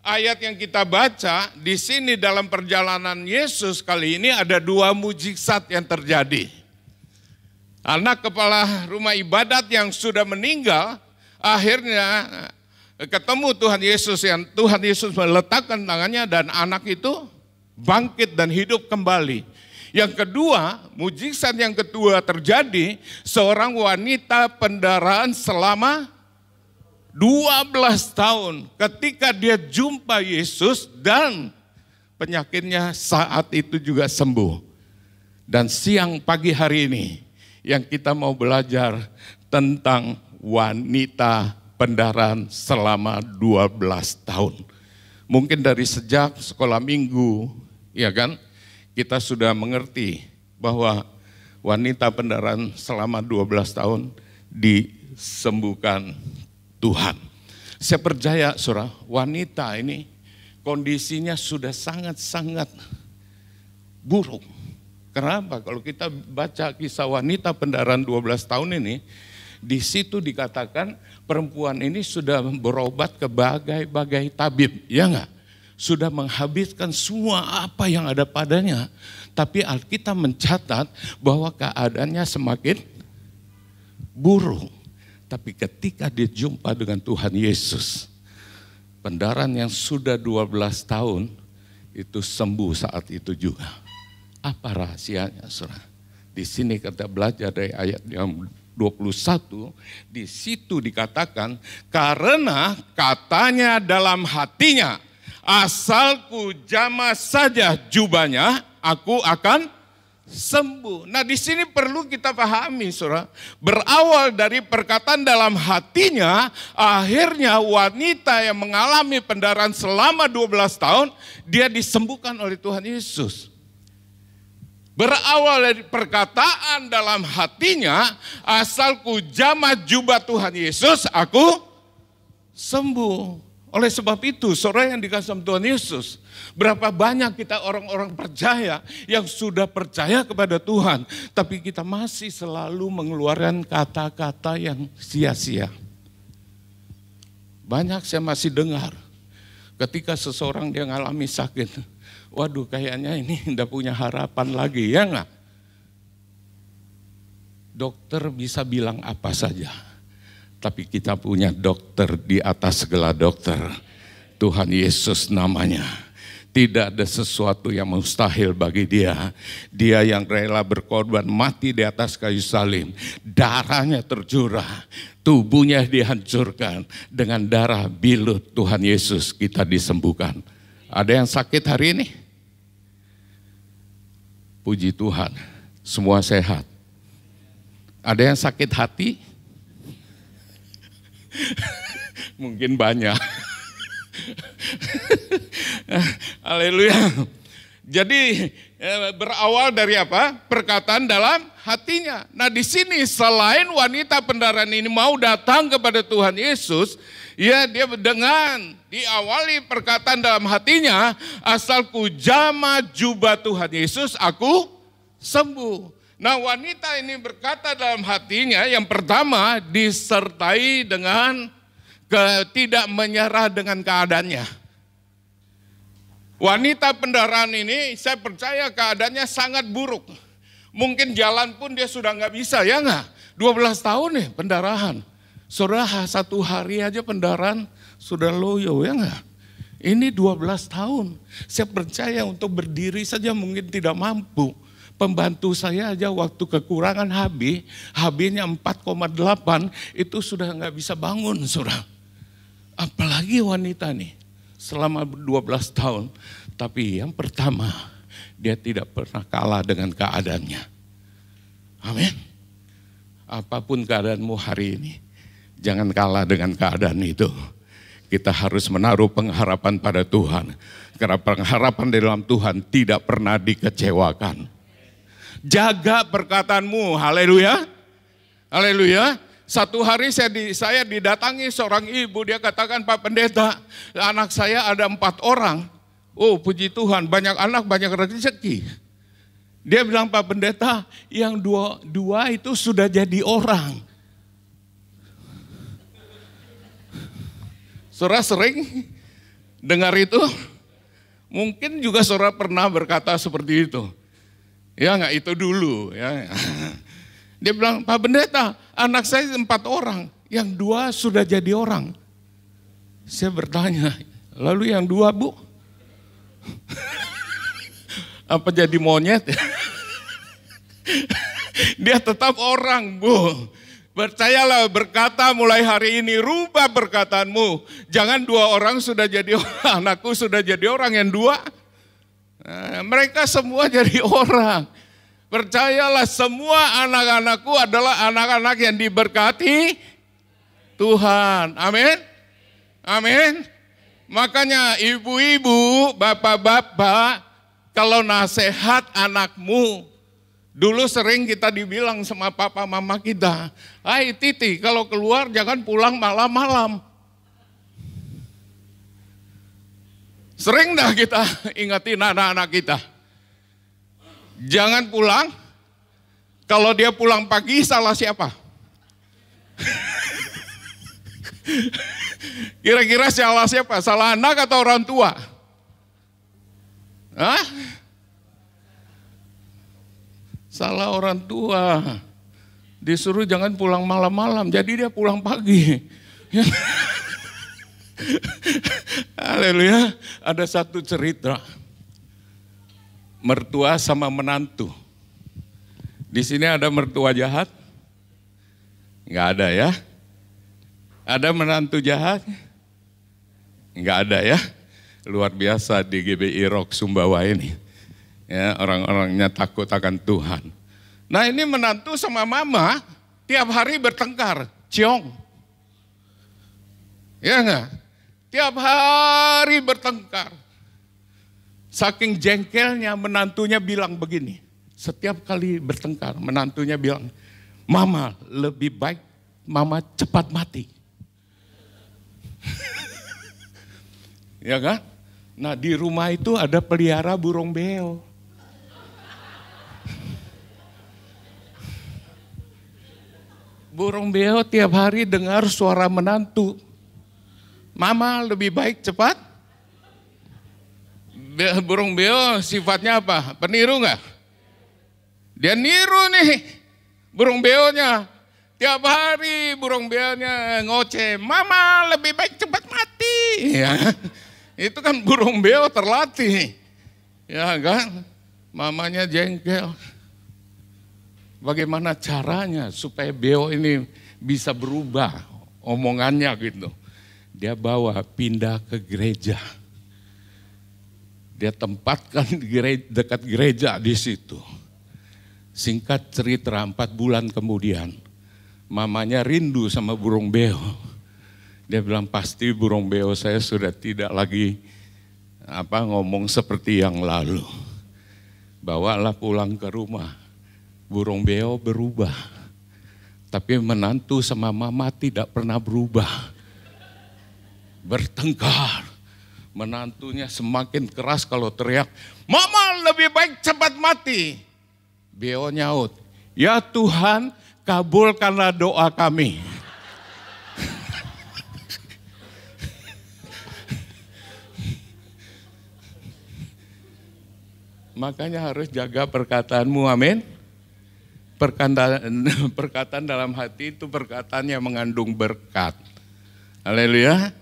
ayat yang kita baca, di sini dalam perjalanan Yesus kali ini ada 2 mujizat yang terjadi. Anak kepala rumah ibadat yang sudah meninggal, akhirnya ketemu Tuhan Yesus, yang Tuhan Yesus meletakkan tangannya dan anak itu bangkit dan hidup kembali. Yang kedua, mujizat yang kedua terjadi, seorang wanita pendarahan selama 12 tahun. Ketika dia jumpa Yesus dan penyakitnya saat itu juga sembuh. Dan siang pagi hari ini, yang kita mau belajar tentang wanita pendarahan selama 12 tahun. Mungkin dari sejak sekolah minggu, ya kan, kita sudah mengerti bahwa wanita pendarahan selama 12 tahun disembuhkan Tuhan. Saya percaya saudara, wanita ini kondisinya sudah sangat-sangat buruk. Kenapa? Kalau kita baca kisah wanita pendarahan 12 tahun ini, di situ dikatakan perempuan ini sudah berobat ke bagai-bagai tabib, ya enggak? Sudah menghabiskan semua apa yang ada padanya. Tapi Alkitab mencatat bahwa keadaannya semakin buruk. Tapi ketika dia jumpa dengan Tuhan Yesus, pendarahan yang sudah 12 tahun itu sembuh saat itu juga. Apa rahasianya, saudara? Di sini kita belajar dari ayat yang 21, di situ dikatakan, karena katanya dalam hatinya, asalku jamah saja jubahnya, aku akan sembuh. Nah di sini perlu kita pahami saudara, berawal dari perkataan dalam hatinya, akhirnya wanita yang mengalami pendarahan selama 12 tahun, dia disembuhkan oleh Tuhan Yesus. Berawal dari perkataan dalam hatinya, asalku jamah jubah Tuhan Yesus, aku sembuh. Oleh sebab itu, saudara yang dikasih sama Tuhan Yesus, berapa banyak kita orang-orang percaya yang sudah percaya kepada Tuhan, tapi kita masih selalu mengeluarkan kata-kata yang sia-sia. Banyak saya masih dengar, ketika seseorang dia ngalami sakit, waduh kayaknya ini tidak punya harapan lagi, ya enggak? Dokter bisa bilang apa saja, tapi kita punya dokter di atas segala dokter, Tuhan Yesus namanya. Tidak ada sesuatu yang mustahil bagi dia. Dia yang rela berkorban mati di atas kayu salib, darahnya tercurah, tubuhnya dihancurkan, dengan darah bilut Tuhan Yesus kita disembuhkan. Ada yang sakit hari ini? Puji Tuhan, semua sehat. Ada yang sakit hati? Mungkin banyak. Haleluya. Jadi berawal dari apa? Perkataan dalam hatinya. Nah di sini selain wanita pendarahan ini mau datang kepada Tuhan Yesus, ya dia dengan diawali perkataan dalam hatinya, asalku jamah jubah Tuhan Yesus, aku sembuh. Nah wanita ini berkata dalam hatinya, yang pertama disertai dengan tidak menyerah dengan keadaannya. Wanita pendarahan ini saya percaya keadaannya sangat buruk. Mungkin jalan pun dia sudah nggak bisa, ya nggak? 12 tahun nih pendarahan. Saudara satu hari aja pendarahan sudah loyo, ya nggak? Ini 12 tahun. Saya percaya untuk berdiri saja mungkin tidak mampu. Pembantu saya aja waktu kekurangan HB-nya 4,8 itu sudah nggak bisa bangun, saudara. Apalagi wanita nih selama 12 tahun. Tapi yang pertama, dia tidak pernah kalah dengan keadaannya. Amin. Apapun keadaanmu hari ini, jangan kalah dengan keadaan itu. Kita harus menaruh pengharapan pada Tuhan. Karena pengharapan di dalam Tuhan tidak pernah dikecewakan. Jaga perkataanmu, haleluya. Haleluya. Satu hari saya didatangi seorang ibu, dia katakan, Pak Pendeta, anak saya ada 4 orang. Oh puji Tuhan, banyak anak, banyak rezeki. Dia bilang, Pak Pendeta, yang dua itu sudah jadi orang. Saudara sering dengar itu? Mungkin juga saudara pernah berkata seperti itu. Ya enggak, itu dulu. Ya. Dia bilang, Pak Pendeta, anak saya 4 orang, yang 2 sudah jadi orang. Saya bertanya, lalu yang 2 Bu? Apa jadi monyet? Dia tetap orang Bu. Percayalah, berkata mulai hari ini, rubah perkataanmu. Jangan 2 orang sudah jadi orang, anakku sudah jadi orang, yang 2. Mereka semua jadi orang. Percayalah, semua anak-anakku adalah anak-anak yang diberkati Tuhan. Amin. Amin. Makanya ibu-ibu, bapak-bapak, kalau nasihat anakmu, dulu sering kita dibilang sama papa mama kita, "Hai Titi, kalau keluar jangan pulang malam-malam." Sering dah kita ingetin anak-anak kita. Jangan pulang, kalau dia pulang pagi salah siapa? Kira-kira salah siapa? Salah anak atau orang tua? Hah? Salah orang tua. Disuruh jangan pulang malam-malam, jadi dia pulang pagi. Haleluya. Ada satu cerita. Mertua sama menantu. Di sini ada mertua jahat? Enggak ada ya. Ada menantu jahat? Enggak ada ya. Luar biasa di GBI Rock Sumbawa ini. Ya, orang-orangnya takut akan Tuhan. Nah, ini menantu sama mama tiap hari bertengkar, ciong. Ya enggak? Tiap hari bertengkar. Saking jengkelnya menantunya bilang begini. Setiap kali bertengkar menantunya bilang, "Mama, lebih baik mama cepat mati." Ya kan? Nah, di rumah itu ada pelihara burung beo. Burung beo tiap hari dengar suara menantu. "Mama, lebih baik cepat." Burung beo sifatnya apa? Peniru enggak? Dia niru nih burung beonya. Tiap hari burung beonya ngoceh, "Mama, lebih baik cepat mati." Ya, itu kan burung beo terlatih. Ya kan? Mamanya jengkel. Bagaimana caranya supaya beo ini bisa berubah omongannya gitu. Dia bawa pindah ke gereja. Dia tempatkan dekat gereja di situ. Singkat cerita 4 bulan kemudian, mamanya rindu sama burung beo. Dia bilang, "Pasti burung beo saya sudah tidak lagi ngomong seperti yang lalu. Bawalah pulang ke rumah." Burung beo berubah. Tapi menantu sama mama tidak pernah berubah. Bertengkar. Menantunya semakin keras kalau teriak, "Mama, lebih baik cepat mati." Beo nyaut, "Ya Tuhan, kabulkanlah doa kami." Makanya harus jaga perkataanmu, amin. Perkataan dalam hati itu perkataan yang mengandung berkat. Haleluya.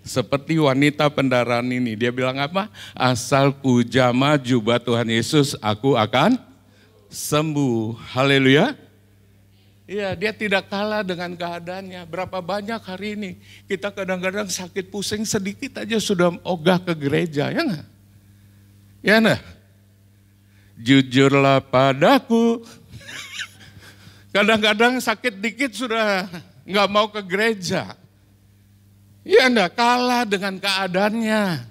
Seperti wanita pendaraan ini, dia bilang apa? "Asal ku jamah jubah Tuhan Yesus, aku akan sembuh." Haleluya. Iya, dia tidak kalah dengan keadaannya. Berapa banyak hari ini kita kadang-kadang sakit pusing sedikit aja sudah ogah ke gereja, ya enggak? Ya enggak? Jujurlah padaku. Kadang-kadang sakit dikit sudah enggak mau ke gereja. Ya enggak, kalah dengan keadaannya.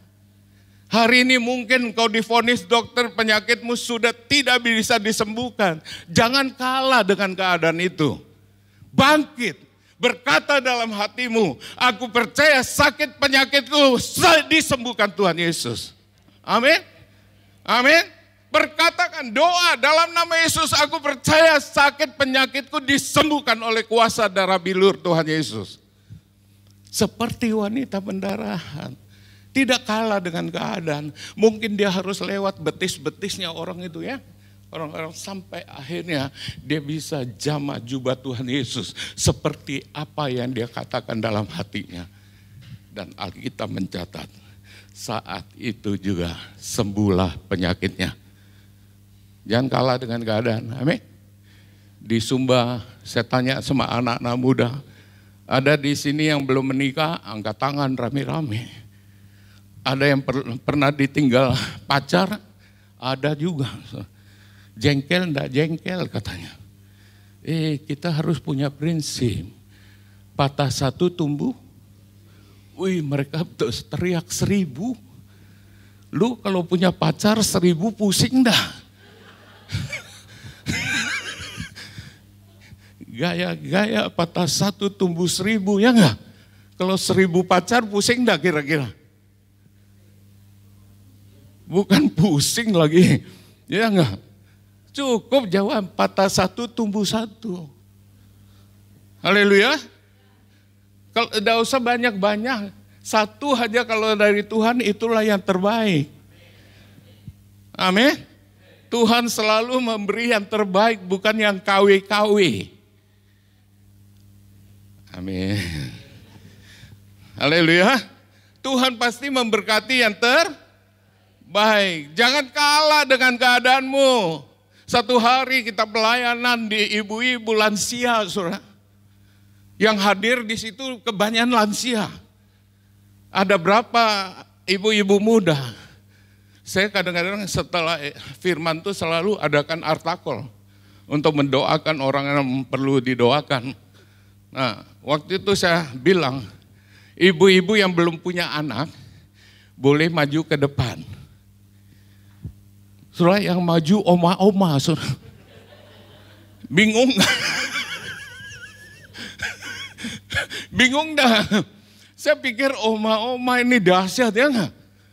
Hari ini mungkin kau divonis dokter penyakitmu sudah tidak bisa disembuhkan. Jangan kalah dengan keadaan itu. Bangkit, berkata dalam hatimu, "Aku percaya sakit penyakitku disembuhkan Tuhan Yesus." Amin. Amin. Berkatakan doa dalam nama Yesus, "Aku percaya sakit penyakitku disembuhkan oleh kuasa darah bilur Tuhan Yesus." Seperti wanita pendarahan. Tidak kalah dengan keadaan. Mungkin dia harus lewat betis-betisnya orang itu ya. Orang-orang sampai akhirnya dia bisa jamah jubah Tuhan Yesus. Seperti apa yang dia katakan dalam hatinya. Dan Alkitab mencatat. Saat itu juga sembuhlah penyakitnya. Jangan kalah dengan keadaan. Amin. Di Sumba saya tanya sama anak-anak muda. Ada di sini yang belum menikah, angkat tangan rame-rame. Ada yang pernah ditinggal pacar, ada juga. Jengkel enggak jengkel katanya. Kita harus punya prinsip. patah satu tumbuh. Wih, mereka teriak 1000. Lu kalau punya pacar 1000 pusing dah. Gaya-gaya patah satu tumbuh 1000, ya enggak? Kalau 1000 pacar pusing dah kira-kira? Bukan pusing lagi, ya enggak? Cukup jawab, patah satu tumbuh 1. Haleluya. Kalau tidak usah banyak-banyak, satu aja kalau dari Tuhan itulah yang terbaik. Amin. Tuhan selalu memberi yang terbaik, bukan yang KW-KW. Amin. Haleluya. Tuhan pasti memberkati yang terbaik. Jangan kalah dengan keadaanmu. Satu hari kita pelayanan di ibu-ibu lansia, saudara. Yang hadir di situ kebanyakan lansia. Ada berapa ibu-ibu muda? Saya kadang-kadang setelah firman itu selalu adakan artakol untuk mendoakan orang yang perlu didoakan. Nah, waktu itu saya bilang, ibu-ibu yang belum punya anak boleh maju ke depan. Saudara, yang maju oma-oma, saudara. Bingung. Bingung dah. Saya pikir oma-oma ini dahsyat, ya enggak?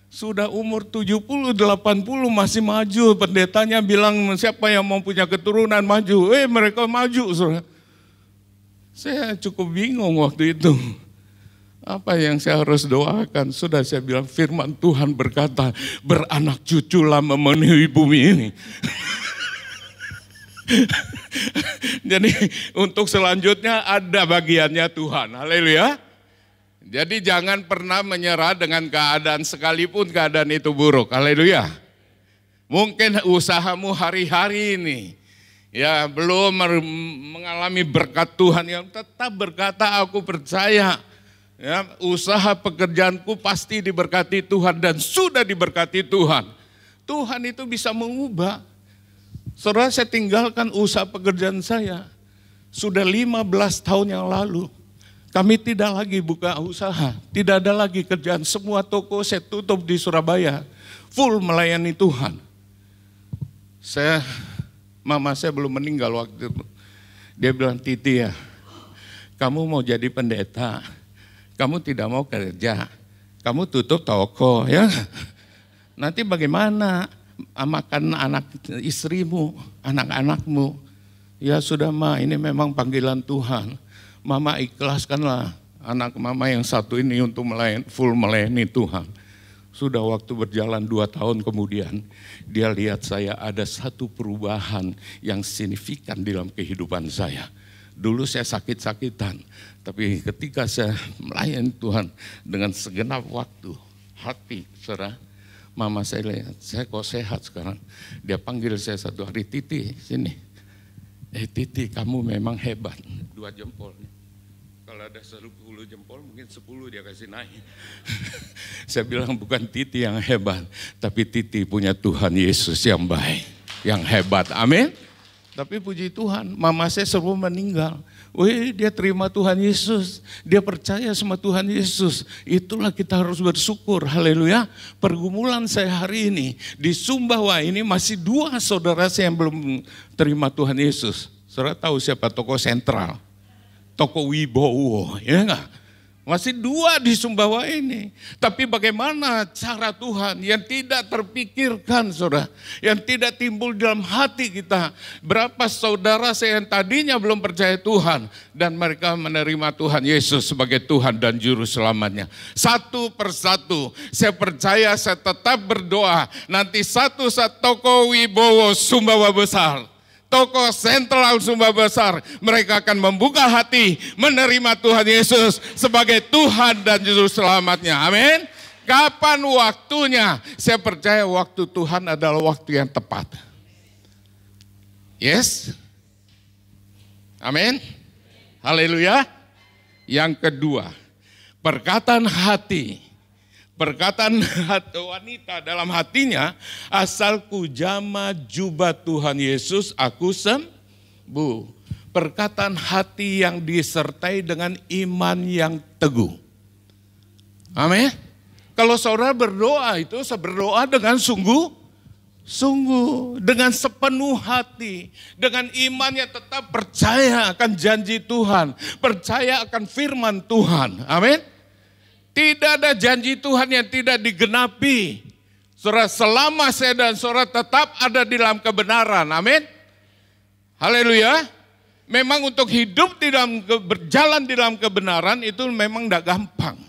Sudah umur 70, 80 masih maju. Pendetanya bilang siapa yang mau punya keturunan maju. Mereka maju, saudara. Saya cukup bingung waktu itu. Apa yang saya harus doakan? Sudah saya bilang firman Tuhan berkata, beranak cuculah memenuhi bumi ini. Jadi untuk selanjutnya ada bagiannya Tuhan. Haleluya. Jadi jangan pernah menyerah dengan keadaan sekalipun keadaan itu buruk. Haleluya. Mungkin usahamu hari-hari ini ya belum mengalami berkat Tuhan, yang tetap berkata aku percaya. Ya, usaha pekerjaanku pasti diberkati Tuhan dan sudah diberkati Tuhan. Tuhan itu bisa mengubah. Saudara, saya tinggalkan usaha pekerjaan saya sudah 15 tahun yang lalu. Kami tidak lagi buka usaha, tidak ada lagi kerjaan. Semua toko saya tutup di Surabaya, full melayani Tuhan. Mama saya belum meninggal waktu itu. Dia bilang, Titi ya, kamu mau jadi pendeta, kamu tidak mau kerja, kamu tutup toko ya. Nanti bagaimana makan anak istrimu, anak-anakmu? Ya sudah Ma, ini memang panggilan Tuhan. Mama ikhlaskanlah anak mama yang satu ini untuk full melayani Tuhan. Sudah waktu berjalan 2 tahun kemudian, dia lihat saya ada satu perubahan yang signifikan dalam kehidupan saya. Dulu saya sakit-sakitan, tapi ketika saya melayani Tuhan dengan segenap waktu, hati, saudara, mama saya lihat, saya kok sehat sekarang. Dia panggil saya satu hari, Titi, sini. Titi, kamu memang hebat. 2 jempol. Kalau ada 10 jempol, mungkin 10 dia kasih naik. Saya bilang bukan Titi yang hebat, tapi Titi punya Tuhan Yesus yang baik, yang hebat. Amin. Tapi puji Tuhan, mama saya sebelum meninggal, dia terima Tuhan Yesus, dia percaya sama Tuhan Yesus. Itulah kita harus bersyukur, haleluya. Pergumulan saya hari ini di Sumbawa ini masih 2 saudara saya yang belum terima Tuhan Yesus. Saudara tahu siapa? Toko Sentral, Toko Wibowo, ya enggak? Masih 2 di Sumbawa ini. Tapi bagaimana cara Tuhan yang tidak terpikirkan, saudara, yang tidak timbul dalam hati kita. Berapa saudara saya yang tadinya belum percaya Tuhan dan mereka menerima Tuhan Yesus sebagai Tuhan dan Juru Selamatnya. Satu persatu, saya percaya, saya tetap berdoa. Nanti satu saat Toko Wibowo Sumbawa Besar, Toko Sentral Sumbawa Besar, mereka akan membuka hati menerima Tuhan Yesus sebagai Tuhan dan Juru Selamatnya. Amin. Kapan waktunya? Saya percaya waktu Tuhan adalah waktu yang tepat. Yes. Amin. Haleluya. Yang kedua, perkataan hati. Perkataan wanita dalam hatinya, asalku jama jubah Tuhan Yesus, aku sembuh. Perkataan hati yang disertai dengan iman yang teguh. Amin. Kalau saudara berdoa itu berdoa dengan sungguh, dengan sepenuh hati, dengan iman yang tetap percaya akan janji Tuhan, percaya akan firman Tuhan. Amin. Tidak ada janji Tuhan yang tidak digenapi. Saudara, selama saya dan saudara tetap ada di dalam kebenaran. Amin. Haleluya. Memang untuk hidup berjalan di dalam kebenaran itu memang tidak gampang.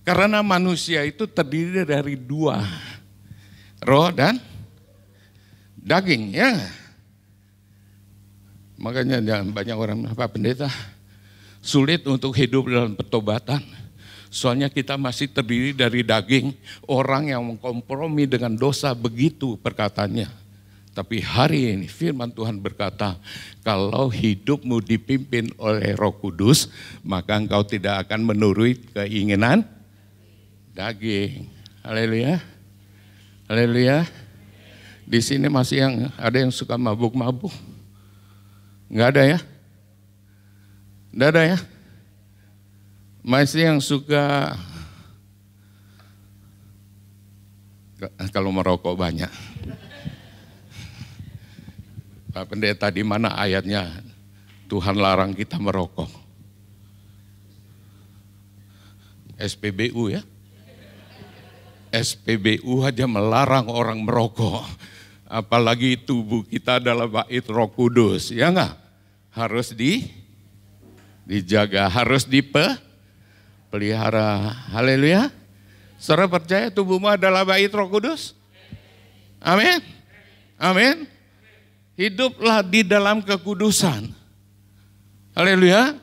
Karena manusia itu terdiri dari dua, roh dan daging, ya. Makanya banyak orang, Pak Pendeta, sulit untuk hidup dalam pertobatan. Soalnya kita masih terdiri dari daging, orang yang mengkompromi dengan dosa, begitu perkataannya. Tapi hari ini firman Tuhan berkata, kalau hidupmu dipimpin oleh Roh Kudus, maka engkau tidak akan menurut keinginan daging. Haleluya. Haleluya. Di sini masih ada yang suka mabuk-mabuk? Enggak ada ya? Enggak ada ya? Masih yang suka kalau merokok banyak. Pak Pendeta, di mana ayatnya Tuhan larang kita merokok? SPBU ya? SPBU aja melarang orang merokok. Apalagi tubuh kita adalah bait Roh Kudus, ya enggak? Harus dijaga, harus pelihara. Haleluya. Saudara percaya tubuhmu adalah bait Roh Kudus? Amin. Amin. Hiduplah di dalam kekudusan. Haleluya.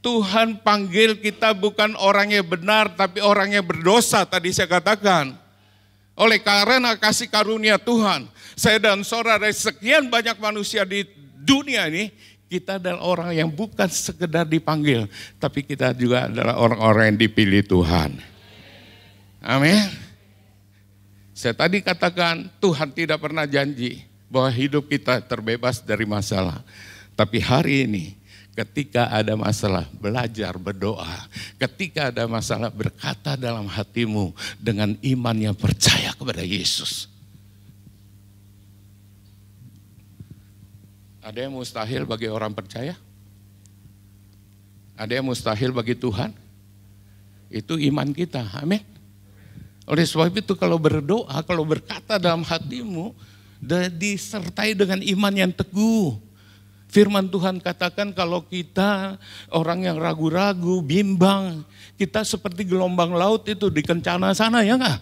Tuhan panggil kita bukan orang yang benar, tapi orang yang berdosa, tadi saya katakan. Oleh karena kasih karunia Tuhan, saya dan saudara dari sekian banyak manusia di dunia ini, kita adalah orang yang bukan sekedar dipanggil, tapi kita juga adalah orang-orang yang dipilih Tuhan. Amin. Saya tadi katakan Tuhan tidak pernah janji bahwa hidup kita terbebas dari masalah. Tapi hari ini ketika ada masalah, belajar berdoa. Ketika ada masalah, berkata dalam hatimu dengan iman yang percaya kepada Yesus. Ada yang mustahil bagi orang percaya? Ada yang mustahil bagi Tuhan? Itu iman kita, amin. Oleh sebab itu kalau berdoa, kalau berkata dalam hatimu, disertai dengan iman yang teguh. Firman Tuhan katakan kalau kita orang yang ragu-ragu, bimbang, kita seperti gelombang laut itu di kencana sana, ya enggak?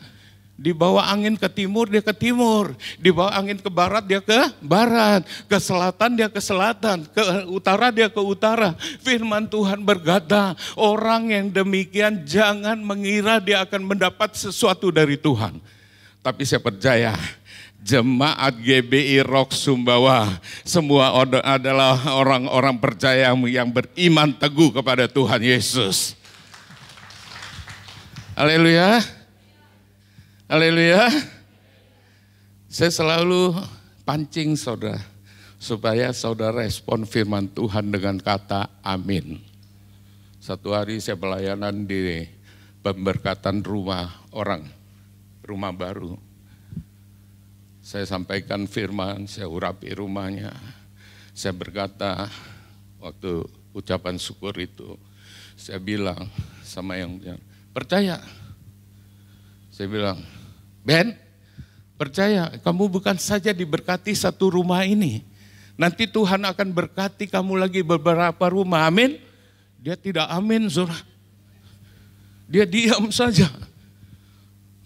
Dibawa angin ke timur, dia ke timur. Dibawa angin ke barat, dia ke barat. Ke selatan, dia ke selatan. Ke utara, dia ke utara. Firman Tuhan berkata, orang yang demikian jangan mengira dia akan mendapat sesuatu dari Tuhan. Tapi saya percaya, Jemaat GBI Rock Sumbawa semua adalah orang-orang percaya yang beriman teguh kepada Tuhan Yesus. Haleluya. Haleluya. Saya selalu pancing saudara, supaya saudara respon firman Tuhan dengan kata amin. Satu hari saya pelayanan di pemberkatan rumah baru. Saya sampaikan firman, saya urapi rumahnya. Saya berkata, waktu ucapan syukur itu, saya bilang sama yang percaya. Saya bilang, Ben, percaya kamu bukan saja diberkati satu rumah ini. Nanti Tuhan akan berkati kamu lagi beberapa rumah, amin. Dia tidak amin, saudara. Dia diam saja.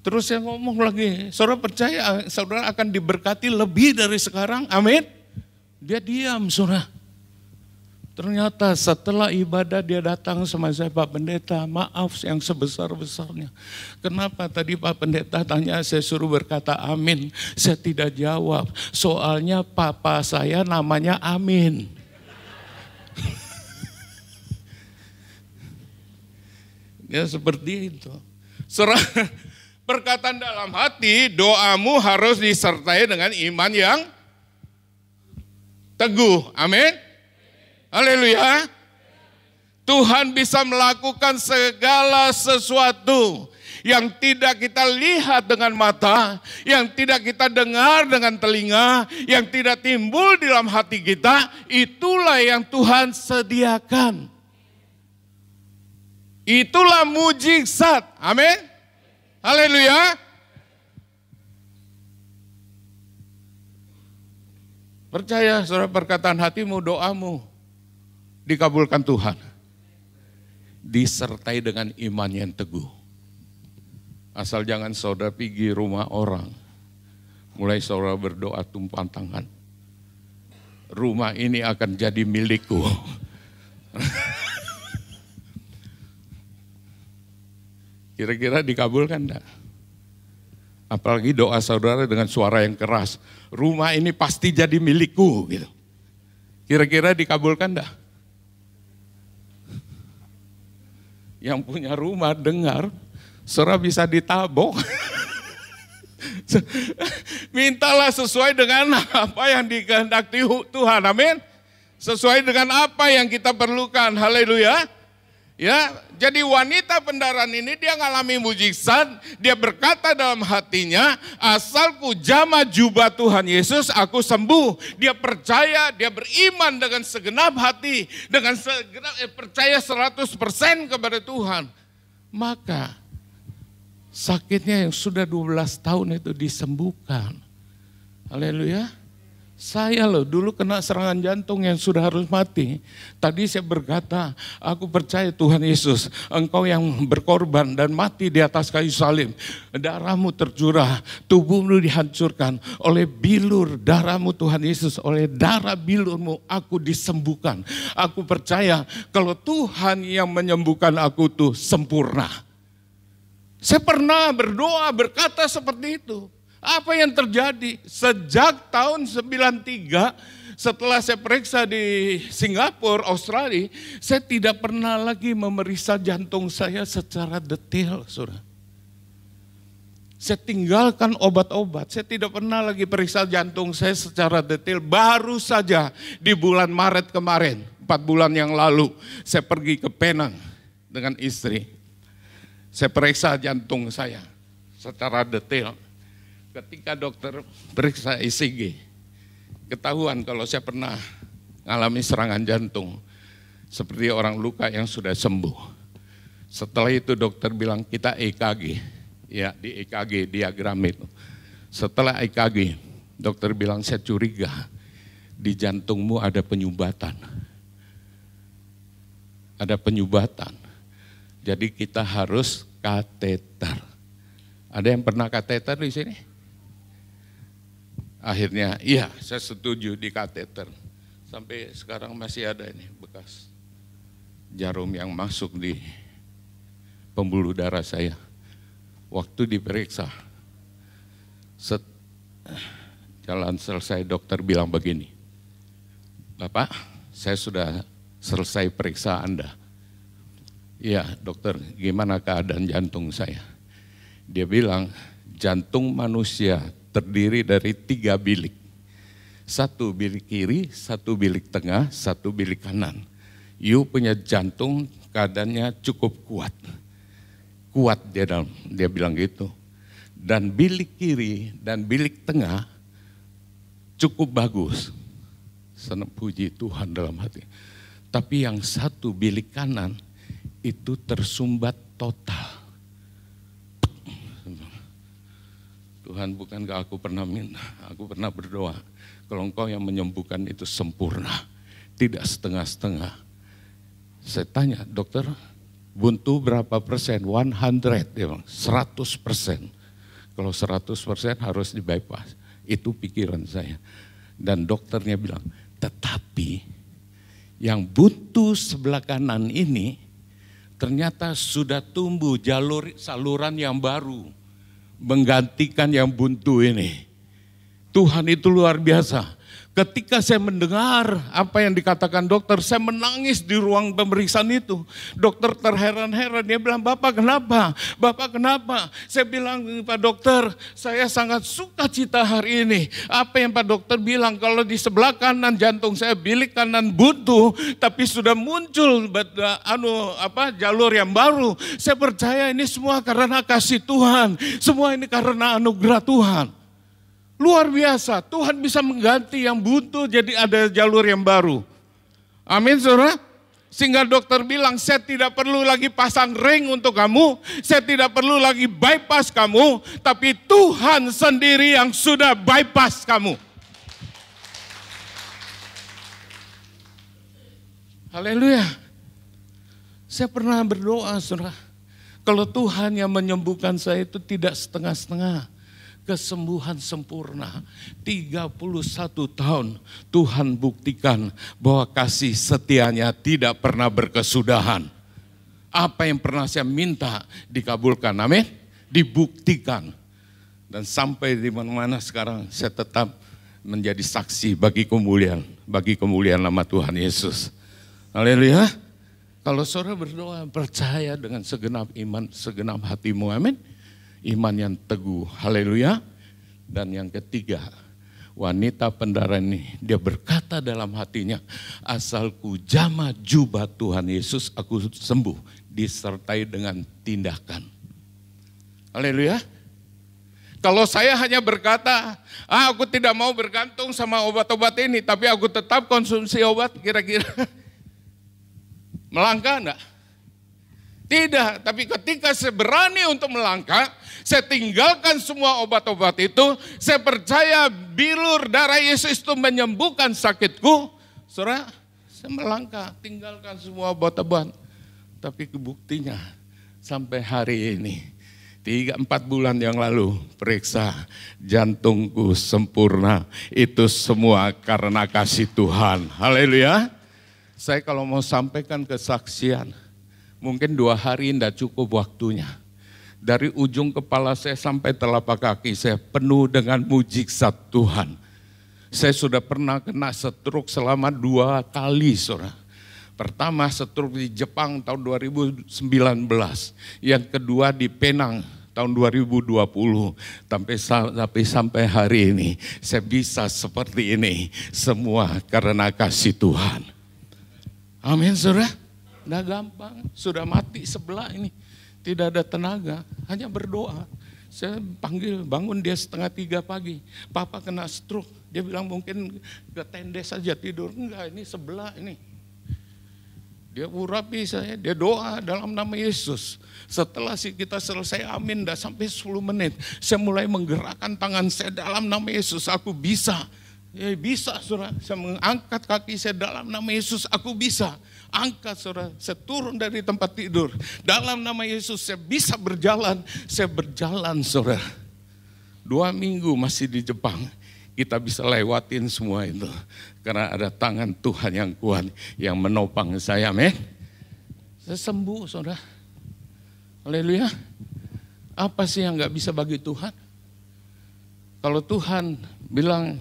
Terus saya ngomong lagi, saudara percaya saudara akan diberkati lebih dari sekarang, amin. Dia diam, saudara. Ternyata setelah ibadah dia datang sama saya, Pak Pendeta, maaf yang sebesar-besarnya. Kenapa tadi Pak Pendeta tanya saya suruh berkata amin, saya tidak jawab. Soalnya papa saya namanya Amin. Ya seperti itu. Saudara, perkataan dalam hati, doamu harus disertai dengan iman yang teguh. Amin. Haleluya. Tuhan bisa melakukan segala sesuatu yang tidak kita lihat dengan mata, yang tidak kita dengar dengan telinga, yang tidak timbul di dalam hati kita, itulah yang Tuhan sediakan. Itulah mujizat. Amin. Haleluya. Percaya, saudara, perkataan hatimu, doamu dikabulkan Tuhan. Disertai dengan iman yang teguh. Asal jangan saudara pergi rumah orang, mulai saudara berdoa tumpang tangan. Rumah ini akan jadi milikku. Kira-kira dikabulkan enggak? Apalagi doa saudara dengan suara yang keras. Rumah ini pasti jadi milikku. Gitu. Kira-kira dikabulkan enggak? Yang punya rumah dengar, saudara bisa ditabok. Mintalah sesuai dengan apa yang dikehendaki Tuhan. Amin. Sesuai dengan apa yang kita perlukan. Haleluya. Ya, jadi wanita pendaran ini dia ngalami mujizat, dia berkata dalam hatinya, asalku jamah jubah Tuhan Yesus, aku sembuh. Dia percaya, dia beriman dengan segenap hati, dengan percaya 100% kepada Tuhan. Maka sakitnya yang sudah 12 tahun itu disembuhkan. Haleluya. Saya loh dulu kena serangan jantung yang sudah harus mati. Tadi saya berkata, aku percaya Tuhan Yesus, Engkau yang berkorban dan mati di atas kayu salib. Darahmu tercurah, tubuhmu dihancurkan oleh bilur darahmu Tuhan Yesus. Oleh darah bilurmu aku disembuhkan. Aku percaya kalau Tuhan yang menyembuhkan aku tuh sempurna. Saya pernah berdoa berkata seperti itu. Apa yang terjadi? Sejak tahun 93 setelah saya periksa di Singapura, Australia, saya tidak pernah lagi memeriksa jantung saya secara detail, saudara. Saya tinggalkan obat-obat, saya tidak pernah lagi periksa jantung saya secara detail. Baru saja di bulan Maret kemarin, 4 bulan yang lalu, saya pergi ke Penang dengan istri. Saya periksa jantung saya secara detail. Ketika dokter periksa ECG, ketahuan kalau saya pernah mengalami serangan jantung. Seperti orang luka yang sudah sembuh. Setelah itu dokter bilang kita EKG. Ya di EKG diagram itu. Setelah EKG, dokter bilang saya curiga di jantungmu ada penyumbatan. Ada penyumbatan. Jadi kita harus kateter. Ada yang pernah kateter di sini? Akhirnya, iya saya setuju di kateter. Sampai sekarang masih ada ini bekas jarum yang masuk di pembuluh darah saya. Waktu diperiksa, jalan selesai dokter bilang begini, Bapak saya sudah selesai periksa Anda. Iya dokter, gimana keadaan jantung saya? Dia bilang jantung manusia terdiri dari 3 bilik. 1 bilik kiri, 1 bilik tengah, 1 bilik kanan. You punya jantung keadaannya cukup kuat. Kuat dia bilang gitu. Dan bilik kiri dan bilik tengah cukup bagus. Senang puji Tuhan dalam hati. Tapi yang 1 bilik kanan itu tersumbat total. Tuhan, bukankah aku pernah minta, aku pernah berdoa, kalau Engkau yang menyembuhkan itu sempurna, tidak setengah-setengah. Saya tanya, dokter, buntu berapa persen? 100, dia bilang, 100%. Kalau 100% harus di bypass. Itu pikiran saya. Dan dokternya bilang, tetapi yang buntu sebelah kanan ini ternyata sudah tumbuh saluran yang baru. Menggantikan yang buntu ini. Tuhan itu luar biasa. Ketika saya mendengar apa yang dikatakan dokter, saya menangis di ruang pemeriksaan itu. Dokter terheran-heran, dia bilang, Bapak kenapa? Bapak kenapa? Saya bilang, Pak Dokter, saya sangat suka cita hari ini. Apa yang Pak Dokter bilang, kalau di sebelah kanan jantung saya, bilik kanan buntu, tapi sudah muncul jalur yang baru. Saya percaya ini semua karena kasih Tuhan, semua ini karena anugerah Tuhan. Luar biasa, Tuhan bisa mengganti yang buntu jadi ada jalur yang baru. Amin saudara. Sehingga dokter bilang, saya tidak perlu lagi pasang ring untuk kamu, saya tidak perlu lagi bypass kamu, tapi Tuhan sendiri yang sudah bypass kamu. Haleluya. Saya pernah berdoa saudara, kalau Tuhan yang menyembuhkan saya itu tidak setengah-setengah, kesembuhan sempurna. 31 tahun Tuhan buktikan bahwa kasih setianya tidak pernah berkesudahan. Apa yang pernah saya minta dikabulkan, amin, dibuktikan. Dan sampai di mana-mana sekarang saya tetap menjadi saksi bagi kemuliaan nama Tuhan Yesus. Haleluya. Kalau saudara berdoa percaya dengan segenap iman, segenap hatimu, amin. Iman yang teguh, haleluya. Dan yang ketiga, wanita pendara ini, dia berkata dalam hatinya, asal ku jamah jubah Tuhan Yesus, aku sembuh, disertai dengan tindakan. Haleluya. Kalau saya hanya berkata, aku tidak mau bergantung sama obat-obat ini, tapi aku tetap konsumsi obat, kira-kira melangkah enggak? Tidak, tapi ketika saya berani untuk melangkah, saya tinggalkan semua obat-obat itu, saya percaya bilur darah Yesus itu menyembuhkan sakitku. Saudara, saya melangkah, tinggalkan semua obat-obat. Tapi buktinya sampai hari ini, 3-4 bulan yang lalu, periksa jantungku sempurna. Itu semua karena kasih Tuhan. Haleluya. Saya kalau mau sampaikan kesaksian, mungkin 2 hari tidak cukup waktunya. Dari ujung kepala saya sampai telapak kaki saya penuh dengan mujizat Tuhan. Saya sudah pernah kena stroke selama 2 kali, saudara. Pertama stroke di Jepang tahun 2019. Yang kedua di Penang tahun 2020. Tapi sampai hari ini saya bisa seperti ini. Semua karena kasih Tuhan. Amin saudara. Nggak gampang, sudah mati sebelah ini. Tidak ada tenaga, hanya berdoa. Saya panggil, bangun dia 2:30 pagi. Papa kena stroke, dia bilang mungkin ke tenda saja tidur. Enggak, ini sebelah ini. Dia urapi saya, dia doa dalam nama Yesus. Setelah kita selesai amin, dah sampai 10 menit. Saya mulai menggerakkan tangan saya dalam nama Yesus, aku bisa. Ya bisa saudara, saya mengangkat kaki saya dalam nama Yesus, aku bisa. Angkat saudara, saya turun dari tempat tidur. Dalam nama Yesus saya bisa berjalan, saya berjalan saudara. 2 minggu masih di Jepang, kita bisa lewatin semua itu. Karena ada tangan Tuhan yang kuat yang menopang saya, amin. Saya sembuh saudara. Haleluya. Apa sih yang gak bisa bagi Tuhan? Kalau Tuhan bilang,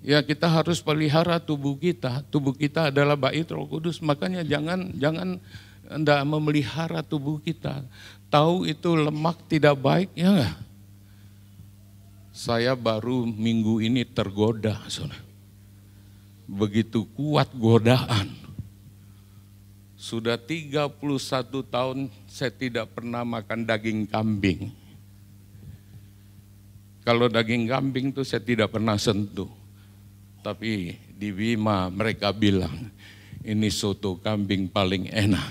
ya kita harus pelihara tubuh kita. Tubuh kita adalah bait Roh Kudus. Makanya jangan enggak memelihara tubuh kita. Tahu itu lemak tidak baik, ya enggak? Saya baru minggu ini tergoda, saudara. Begitu kuat godaan. Sudah 31 tahun saya tidak pernah makan daging kambing. Kalau daging kambing itu saya tidak pernah sentuh. Tapi di Bima mereka bilang, ini soto kambing paling enak.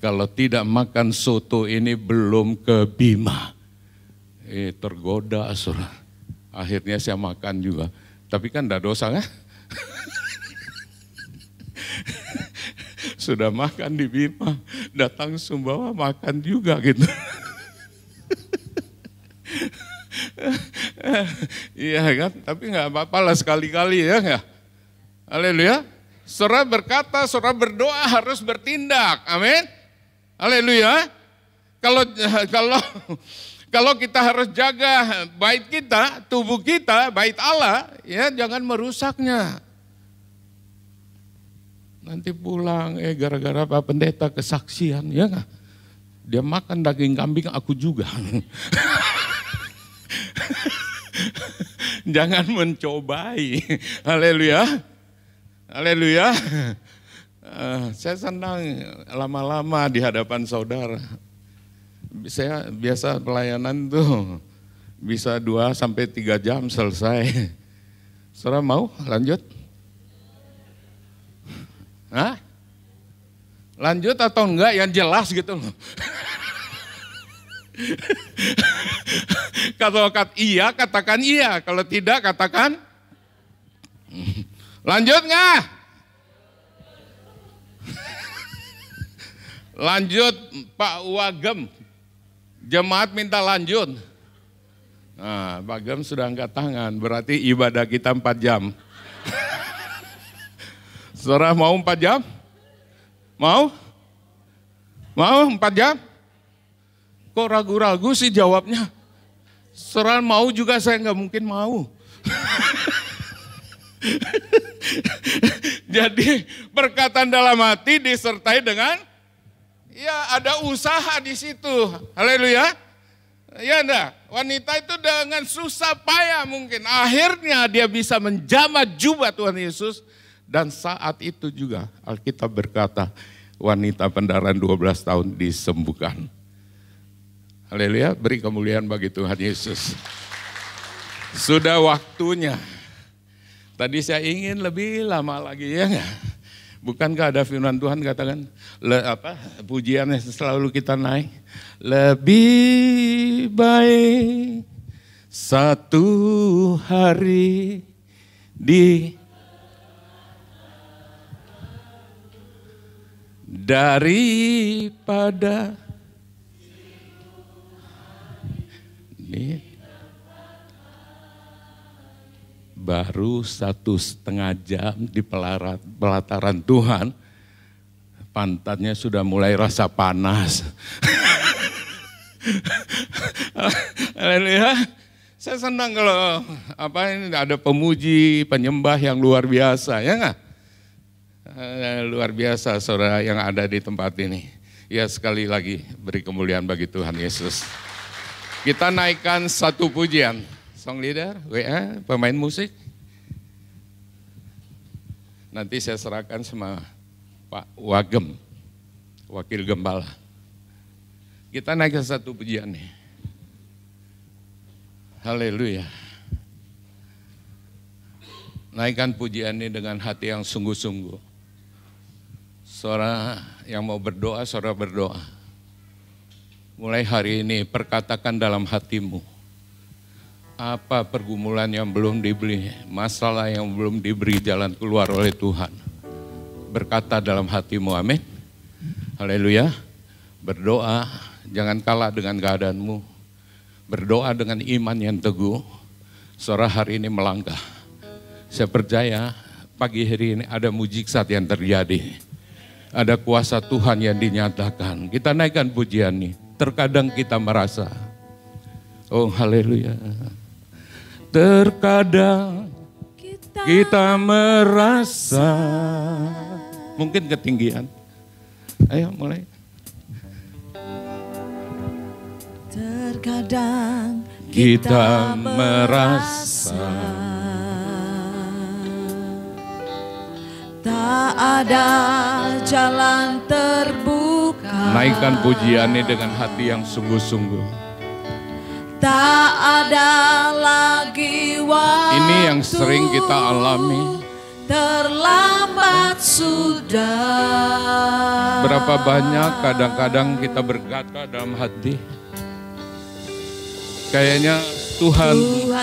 Kalau tidak makan soto ini belum ke Bima. Tergoda saudara. Akhirnya saya makan juga. Tapi kan tidak dosa kan? Sudah makan di Bima, datang Sumbawa makan juga gitu. Iya kan, tapi nggak apa-apa lah sekali-kali ya nggak. Haleluya. Saudara berkata, saudara berdoa harus bertindak, amin. Haleluya. Kalau Kalau kita harus jaga bait kita, tubuh kita, bait Allah, ya jangan merusaknya. Nanti pulang, gara-gara Pak Pendeta kesaksian, ya nggak? Dia makan daging kambing, aku juga. Jangan mencobai. Haleluya. Haleluya. Saya senang lama-lama di hadapan saudara. Saya biasa pelayanan tuh bisa 2 sampai 3 jam selesai. Saudara mau lanjut? Hah? Lanjut atau enggak yang jelas gitu loh. Kalau iya katakan iya, kalau tidak katakan lanjut enggak? Lanjut Pak Wagem, jemaat minta lanjut. Nah, Pak Wagem sudah angkat tangan, berarti ibadah kita 4 jam. Saudara mau 4 jam? Mau? Mau 4 jam? Kok ragu-ragu sih jawabnya? Saudara mau juga saya nggak mungkin mau. Jadi perkataan dalam hati disertai dengan ya ada usaha di situ. Haleluya. Ya enggak? Wanita itu dengan susah payah mungkin akhirnya dia bisa menjamah jubah Tuhan Yesus. Dan saat itu juga Alkitab berkata wanita pendarahan 12 tahun disembuhkan. Haleluya, beri kemuliaan bagi Tuhan Yesus. Sudah waktunya. Tadi saya ingin lebih lama lagi ya enggak? Bukankah ada firman Tuhan katakan pujian yang selalu kita naik, lebih baik satu hari daripada ini baru 1,5 jam di pelataran Tuhan, pantatnya sudah mulai rasa panas. Haleluya. Saya senang kalau ini ada pemuji, penyembah yang luar biasa, ya enggak? Luar biasa saudara yang ada di tempat ini. Ya sekali lagi beri kemuliaan bagi Tuhan Yesus. Kita naikkan satu pujian. Song leader, WA, pemain musik. Nanti saya serahkan sama Pak Wagem, wakil gembala. Kita naikkan satu pujian nih. Haleluya. Naikkan pujian ini dengan hati yang sungguh-sungguh. Saudara yang mau berdoa, saudara berdoa. Mulai hari ini perkatakan dalam hatimu. Apa pergumulan yang belum diberi, masalah yang belum diberi jalan keluar oleh Tuhan. Berkata dalam hatimu, amin. Haleluya. Berdoa, jangan kalah dengan keadaanmu. Berdoa dengan iman yang teguh. Saudara hari ini melangkah. Saya percaya pagi hari ini ada mujizat yang terjadi. Ada kuasa Tuhan yang dinyatakan. Kita naikkan pujian ini. Terkadang kita merasa, oh haleluya. Terkadang kita merasa, mungkin ketinggian. Ayo mulai. Terkadang Kita merasa tak ada jalan terbuka. naikkan pujian ini dengan hati yang sungguh-sungguh. Tak ada lagi waktu. Ini yang sering kita alami. Terlambat sudah. Berapa banyak kadang-kadang kita berkata dalam hati, kayaknya Tuhan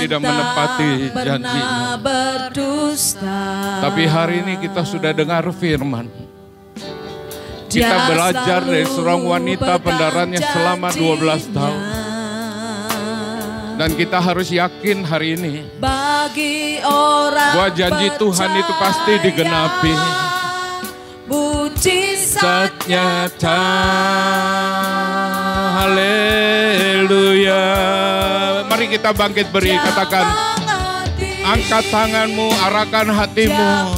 tidak menepati janji-Nya. Berdusta. Tapi hari ini kita sudah dengar firman. Kita belajar dari seorang wanita pendarahannya selama 12 tahun. Dan kita harus yakin hari ini bagi orang bahwa janji Tuhan itu pasti digenapi. mujizat mujizat nyata. Haleluya. Mari kita bangkit beri, katakan, angkat tanganmu, arahkan hatimu.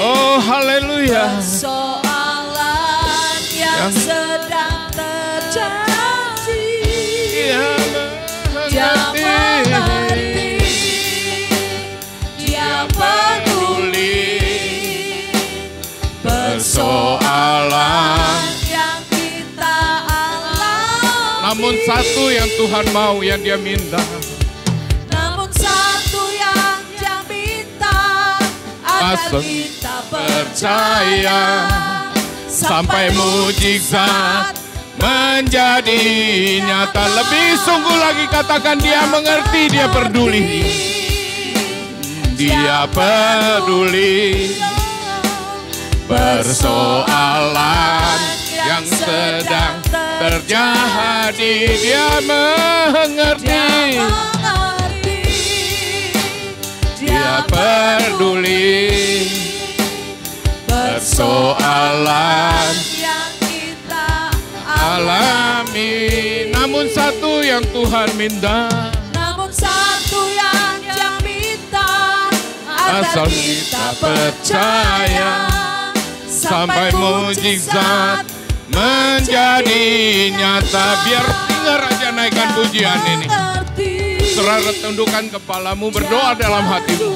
Oh haleluya. Persoalan yang sedang terjadi, Dia mengerti, Dia peduli. Persoalan yang kita alami, Namun satu yang Tuhan mau, yang Dia minta. namun satu yang Dia minta, agar Asal kita percaya sampai mujizat menjadi nyata. Lebih sungguh lagi katakan, Dia mengerti, Dia peduli. Dia peduli. Persoalan yang sedang terjadi, Dia mengerti. Dia peduli. Persoalan yang kita alami, namun satu yang Tuhan minta. namun satu yang Dia minta, agar Asal kita kita percaya sampai mujizat menjadi nyata. Biar tinggal Raja naikkan pujian ini. Serah tundukkan kepalamu, berdoa dalam hatimu.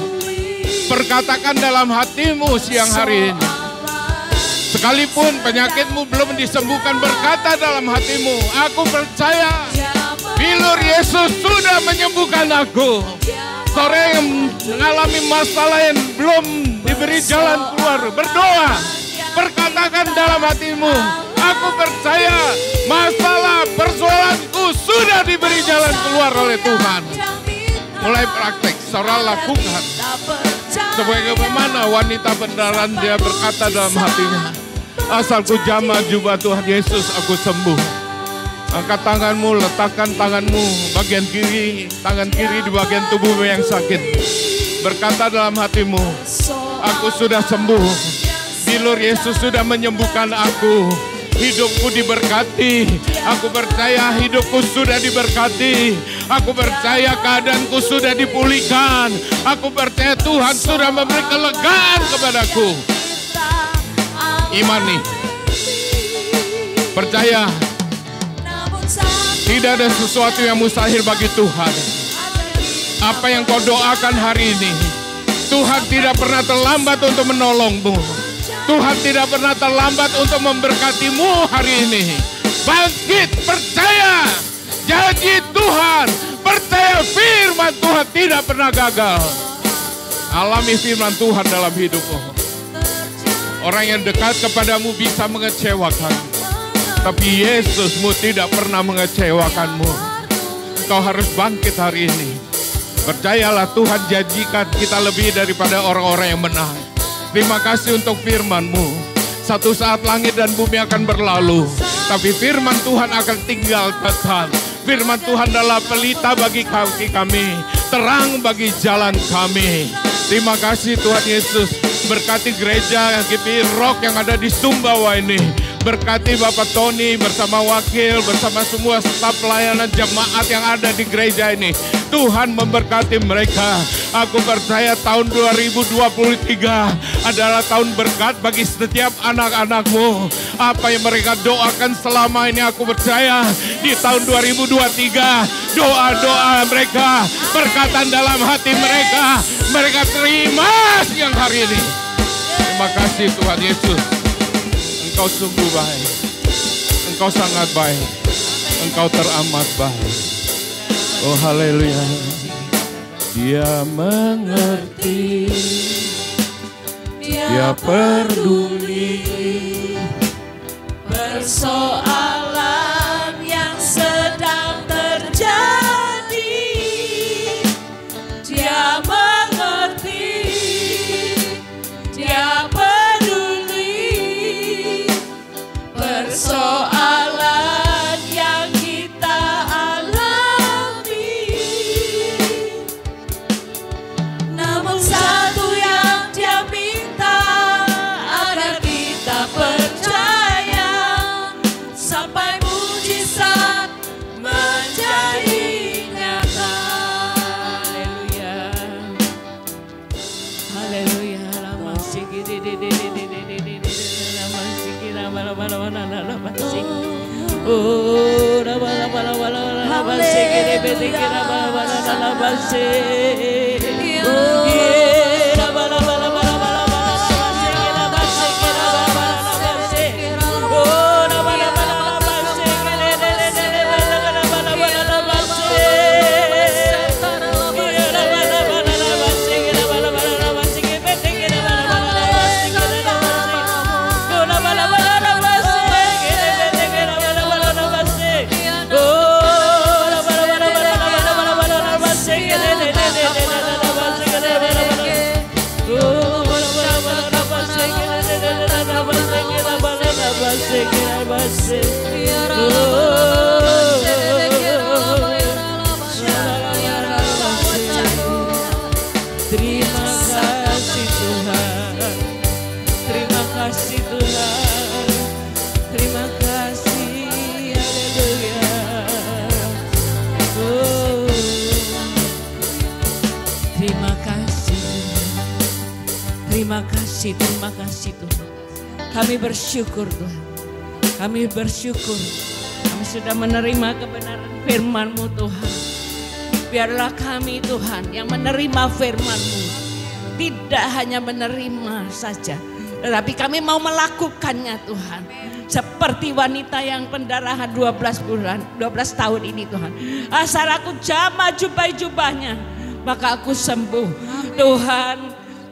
Perkatakan dalam hatimu siang hari ini. Sekalipun penyakitmu belum disembuhkan, berkata dalam hatimu, aku percaya bilur Yesus sudah menyembuhkan aku. Sore yang mengalami masalah yang belum diberi jalan keluar, berdoa. Perkatakan dalam hatimu, aku percaya masalah persoalanku sudah diberi jalan keluar oleh Tuhan. Mulai praktek, saudara lakukan. Sebagaimana wanita benaran dia berkata dalam hatinya, asal ku jamah jubah Tuhan Yesus, aku sembuh. Angkat tanganmu, letakkan tanganmu bagian kiri, tangan kiri di bagian tubuhmu yang sakit. Berkata dalam hatimu, aku sudah sembuh. Bilur Yesus sudah menyembuhkan aku. Hidupku diberkati. Aku percaya hidupku sudah diberkati. Aku percaya keadaanku sudah dipulihkan. Aku percaya Tuhan sudah memberi kelegaan kepadaku. Imani. Percaya. Tidak ada sesuatu yang mustahil bagi Tuhan. Apa yang kau doakan hari ini, Tuhan tidak pernah terlambat untuk menolongmu. Tuhan tidak pernah terlambat untuk memberkatimu hari ini. Bangkit, percaya janji Tuhan, percaya firman Tuhan tidak pernah gagal. Alami firman Tuhan dalam hidupmu. Orang yang dekat kepadamu bisa mengecewakan, tapi Yesusmu tidak pernah mengecewakanmu. Kau harus bangkit hari ini. Percayalah, Tuhan janjikan kita lebih daripada orang-orang yang menang. Terima kasih untuk firman-Mu. Satu saat langit dan bumi akan berlalu, tapi firman Tuhan akan tinggal tetap. Firman Tuhan adalah pelita bagi kaki kami, terang bagi jalan kami. Terima kasih Tuhan Yesus. Berkati gereja GPI Rock yang ada di Sumbawa ini. Berkati Bapak Tony bersama wakil, bersama semua staf pelayanan jemaat yang ada di gereja ini. Tuhan memberkati mereka. Aku percaya tahun 2023 adalah tahun berkat bagi setiap anak-anakmu. Apa yang mereka doakan selama ini, aku percaya di tahun 2023 doa-doa mereka, perkataan dalam hati mereka, mereka terima siang hari ini. Terima kasih Tuhan Yesus. Engkau sungguh baik. Engkau sangat baik. Engkau teramat baik. Oh haleluya. Dia mengerti. Dia peduli. Persoalan yang sedang terjadi, Dia mengerti, Dia peduli. Persoalan yang kita alami, namun satu yang Dia minta, agar kita Terima kasih Tuhan, terima kasih Tuhan, terima kasih, haleluya. Terima kasih Tuhan, terima kasih Tuhan. Kami bersyukur Tuhan, kami bersyukur, kami sudah menerima kebenaran firman-Mu Tuhan. Biarlah kami Tuhan yang menerima firman-Mu, tidak hanya menerima saja, tetapi kami mau melakukannya Tuhan. Seperti wanita yang pendarahan 12 tahun ini Tuhan. Asal aku jamah jubah-jubahnya, maka aku sembuh. Tuhan,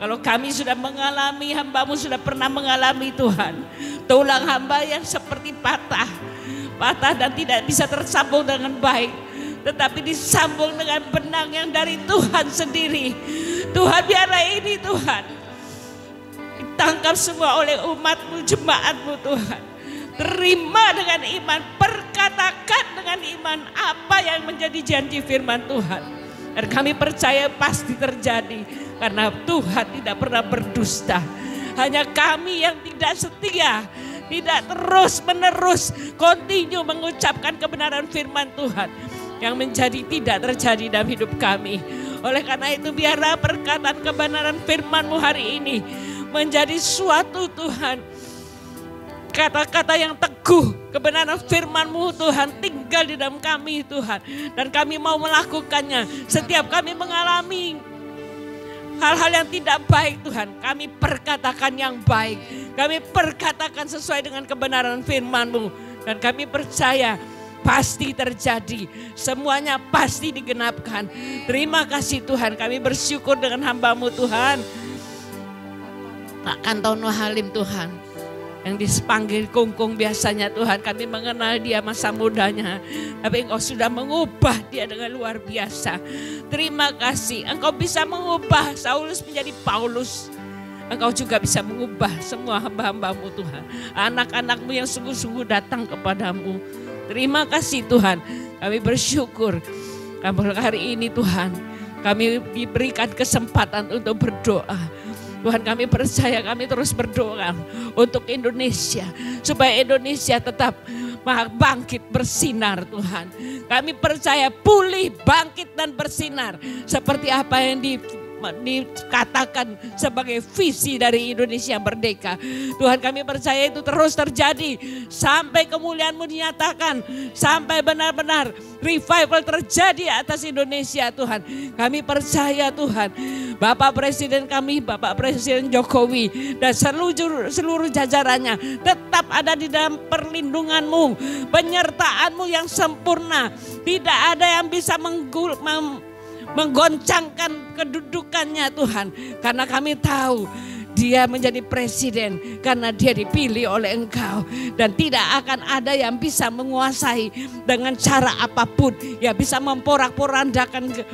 kalau kami sudah mengalami, hamba-Mu sudah pernah mengalami Tuhan, tulang hamba yang seperti patah dan tidak bisa tersambung dengan baik, tetapi disambung dengan benang yang dari Tuhan sendiri. Tuhan, biarlah ini Tuhan ditangkap semua oleh umat-Mu, jemaat-Mu Tuhan. Terima dengan iman, perkatakan dengan iman apa yang menjadi janji firman Tuhan. Dan kami percaya pasti terjadi, karena Tuhan tidak pernah berdusta. Hanya kami yang tidak setia, tidak terus menerus continue mengucapkan kebenaran firman Tuhan, yang menjadi tidak terjadi dalam hidup kami. Oleh karena itu biarlah perkataan kebenaran firman-Mu hari ini menjadi suatu Tuhan, kata-kata yang teguh, kebenaran firman-Mu Tuhan tinggal di dalam kami Tuhan. Dan kami mau melakukannya. Setiap kami mengalami hal-hal yang tidak baik Tuhan, kami perkatakan yang baik. Kami perkatakan sesuai dengan kebenaran firman-Mu. Dan kami percaya pasti terjadi, semuanya pasti digenapkan. Terima kasih Tuhan, kami bersyukur dengan hamba-Mu Tuhan, Pak Kartono Halim Tuhan, yang dipanggil Kungkung biasanya Tuhan. Kami mengenal dia masa mudanya, tapi Engkau sudah mengubah dia dengan luar biasa. Terima kasih, Engkau bisa mengubah Saulus menjadi Paulus. Engkau juga bisa mengubah semua hamba-hamba-Mu Tuhan, anak-anak-Mu yang sungguh-sungguh datang kepadamu. Terima kasih Tuhan, kami bersyukur. Hari ini Tuhan, kami diberikan kesempatan untuk berdoa. Tuhan, kami percaya, kami terus berdoa untuk Indonesia, supaya Indonesia tetap bangkit bersinar Tuhan. Kami percaya pulih, bangkit dan bersinar, seperti apa yang dikatakan sebagai visi dari Indonesia merdeka. Tuhan, kami percaya itu terus terjadi sampai kemuliaan-Mu dinyatakan, sampai benar-benar revival terjadi atas Indonesia Tuhan. Kami percaya Tuhan, Bapak Presiden kami, Bapak Presiden Jokowi dan seluruh jajarannya tetap ada di dalam perlindungan-Mu, penyertaan-Mu yang sempurna. Tidak ada yang bisa menggoncangkan kedudukannya Tuhan, karena kami tahu dia menjadi presiden karena dia dipilih oleh Engkau, dan tidak akan ada yang bisa menguasai dengan cara apapun, ya bisa memporak-porandakan ke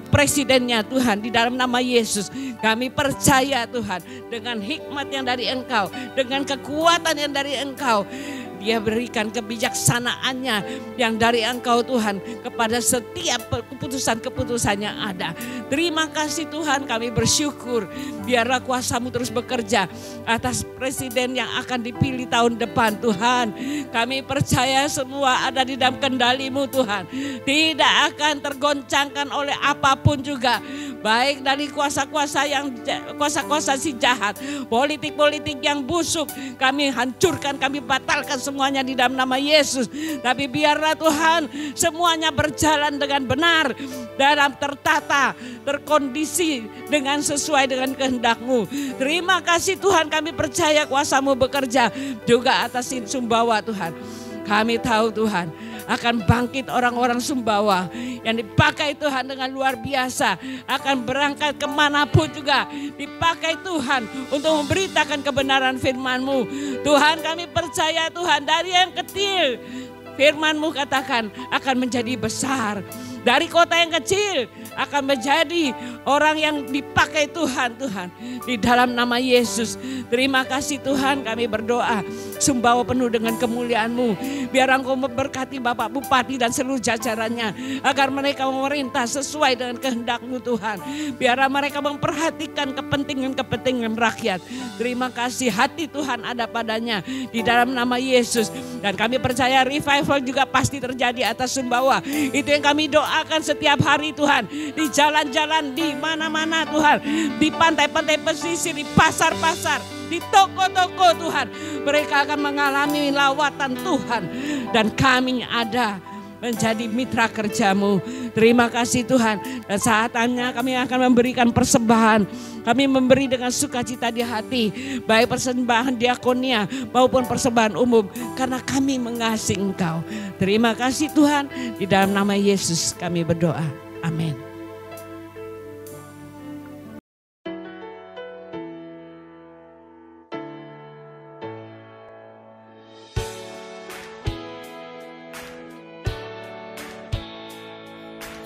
presidennya Tuhan. Di dalam nama Yesus kami percaya Tuhan, dengan hikmat yang dari Engkau, dengan kekuatan yang dari Engkau, Dia berikan kebijaksanaannya yang dari Engkau Tuhan kepada setiap keputusan-keputusan yang ada. Terima kasih Tuhan, kami bersyukur. Biarlah kuasa-Mu terus bekerja atas presiden yang akan dipilih tahun depan Tuhan. Kami percaya semua ada di dalam kendali-Mu Tuhan. Tidak akan tergoncangkan oleh apapun juga. baik dari kuasa-kuasa si jahat, politik-politik yang busuk, kami hancurkan, kami batalkan semuanya di dalam nama Yesus. Tapi biarlah Tuhan semuanya berjalan dengan benar, dalam tertata, terkondisi dengan sesuai dengan kehendak-Mu. Terima kasih Tuhan, kami percaya kuasa-Mu bekerja juga atas Sumbawa Tuhan. Kami tahu Tuhan akan bangkit orang-orang Sumbawa yang dipakai Tuhan dengan luar biasa. Akan berangkat kemanapun juga dipakai Tuhan untuk memberitakan kebenaran firman-Mu. Tuhan, kami percaya Tuhan, dari yang kecil firman-Mu katakan akan menjadi besar. Dari kota yang kecil akan menjadi orang yang dipakai Tuhan, di dalam nama Yesus. Terima kasih Tuhan, kami berdoa Sumbawa penuh dengan kemuliaan-Mu. Biar Engkau memberkati Bapak Bupati dan seluruh jajarannya, agar mereka memerintah sesuai dengan kehendak-Mu Tuhan. Biar mereka memperhatikan kepentingan rakyat. Terima kasih, hati Tuhan ada padanya di dalam nama Yesus. Dan kami percaya revival juga pasti terjadi atas Sumbawa. Itu yang kami doakan setiap hari Tuhan. Di jalan-jalan, di mana-mana Tuhan. Di pantai-pantai pesisir, di pasar-pasar, di toko-toko Tuhan. Mereka akan mengalami lawatan Tuhan. Dan kami ada menjadi mitra kerja-Mu. Terima kasih Tuhan. Dan saatnya kami akan memberikan persembahan. Kami memberi dengan sukacita di hati. Baik persembahan diakonia maupun persembahan umum. Karena kami mengasihi Engkau. Terima kasih Tuhan. Di dalam nama Yesus kami berdoa. Amin.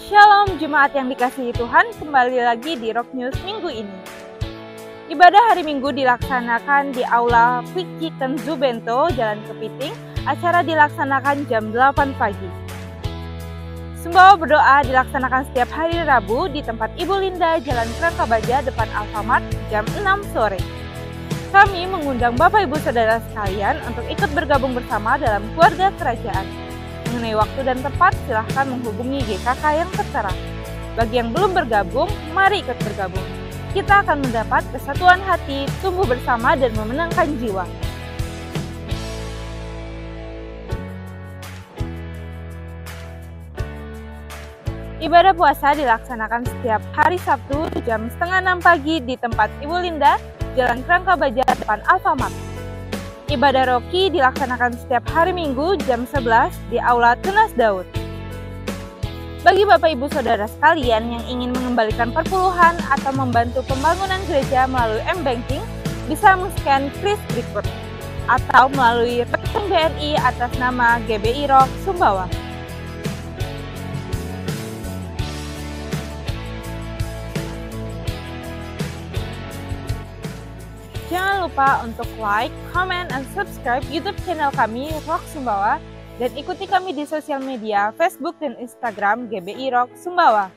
Shalom jemaat yang dikasihi Tuhan, kembali lagi di Rock News minggu ini. Ibadah hari Minggu dilaksanakan di Aula Vicky Kenzu Bento, Jalan Kepiting. Acara dilaksanakan jam 8 pagi. Sumbawa berdoa dilaksanakan setiap hari Rabu di tempat Ibu Linda, Jalan Kerangkabaja, depan Alfamart, jam 6 sore. Kami mengundang Bapak Ibu Saudara sekalian untuk ikut bergabung bersama dalam keluarga kerajaan. Mengenai waktu dan tempat, silahkan menghubungi GKK yang tertera. Bagi yang belum bergabung, mari ikut bergabung. Kita akan mendapat kesatuan hati, tumbuh bersama dan memenangkan jiwa. Ibadah puasa dilaksanakan setiap hari Sabtu jam 5:30 pagi di tempat Ibu Linda, Jalan Kerangkabaja, depan Alfamart. Ibadah Roki dilaksanakan setiap hari Minggu jam 11 di Aula Tunas Daud. Bagi Bapak Ibu Saudara sekalian yang ingin mengembalikan perpuluhan atau membantu pembangunan gereja melalui M-Banking, bisa men-scan kris berikut atau melalui rekening BNI atas nama GBI Rock Sumbawa. Jangan lupa untuk like, comment, and subscribe YouTube channel kami Rock Sumbawa dan ikuti kami di sosial media Facebook dan Instagram GBI Rock Sumbawa.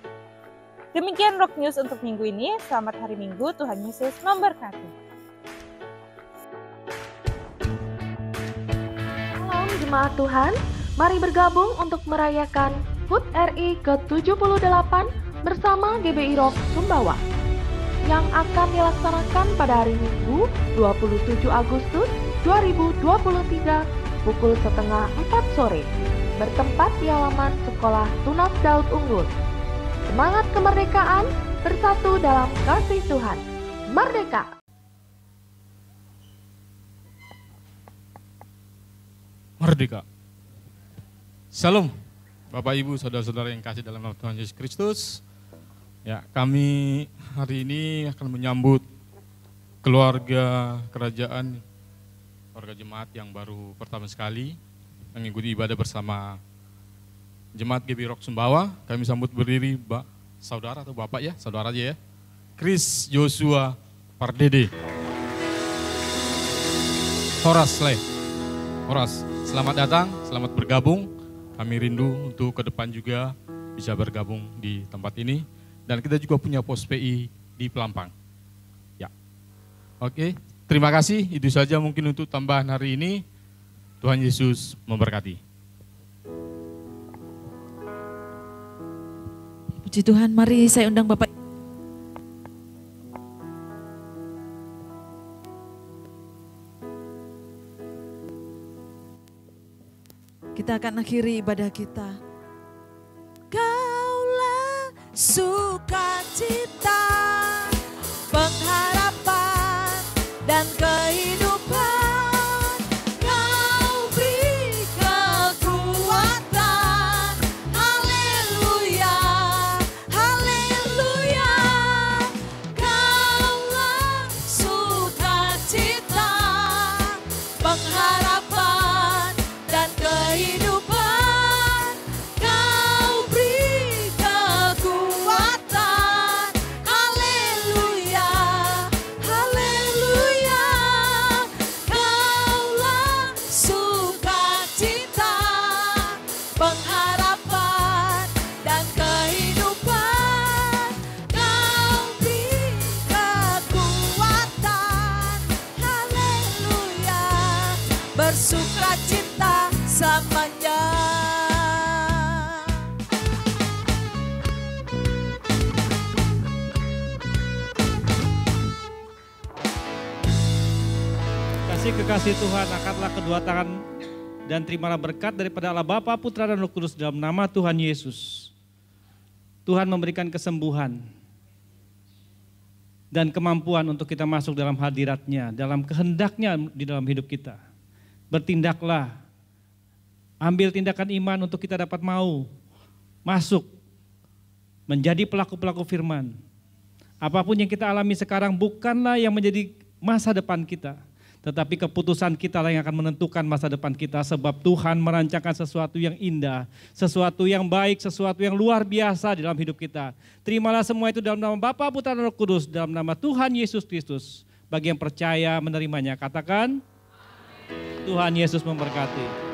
Demikian Rock News untuk minggu ini. Selamat hari Minggu, Tuhan Yesus memberkati. Salam jemaat Tuhan, mari bergabung untuk merayakan HUT RI ke-78 bersama GBI Rock Sumbawa yang akan dilaksanakan pada hari Minggu 27 Agustus 2023 pukul 3:30 sore bertempat di halaman Sekolah Tunas Daud Unggul. Semangat kemerdekaan, bersatu dalam kasih Tuhan. Merdeka! Merdeka! Salam Bapak Ibu Saudara-saudara yang kasih dalam nama Tuhan Yesus Kristus. Ya, kami hari ini akan menyambut keluarga kerajaan, keluarga jemaat yang baru pertama sekali mengikuti ibadah bersama Jemaat GBI Rock Sumbawa. Kami sambut berdiri saudara atau bapak ya, saudara aja ya, Chris Joshua Pardede. Horas, selamat datang, selamat bergabung. Kami rindu untuk ke depan juga bisa bergabung di tempat ini. Dan kita juga punya pos PI di Pelampang. Ya, oke. Terima kasih. Itu saja mungkin untuk tambahan hari ini. Tuhan Yesus memberkati. Puji Tuhan, mari saya undang Bapak kita akan akhiri ibadah kita. Kaulah sukacita, pengharapan dan kehidupan. Kau beri kekuatan. Haleluya, haleluya. Kaulah sukacita, pengharapan dan kehidupan. Kau beri kekuatan. Haleluya, haleluya. Kaulah sukacita, pengharapan dan kehidupan. Kau beri kekuatan. Haleluya, bersukacita selamanya. Kekasih Tuhan, angkatlah kedua tangan dan terimalah berkat daripada Allah Bapa, Putra dan Roh Kudus dalam nama Tuhan Yesus. Tuhan memberikan kesembuhan dan kemampuan untuk kita masuk dalam hadirat-Nya, dalam kehendak-Nya di dalam hidup kita. Bertindaklah, ambil tindakan iman untuk kita dapat mau masuk menjadi pelaku-pelaku firman. Apapun yang kita alami sekarang bukanlah yang menjadi masa depan kita, tetapi keputusan kita lah yang akan menentukan masa depan kita, sebab Tuhan merancangkan sesuatu yang indah, sesuatu yang baik, sesuatu yang luar biasa di dalam hidup kita. Terimalah semua itu dalam nama Bapa, Putra dan Roh Kudus, dalam nama Tuhan Yesus Kristus. Bagi yang percaya menerimanya, katakan, Tuhan Yesus memberkati.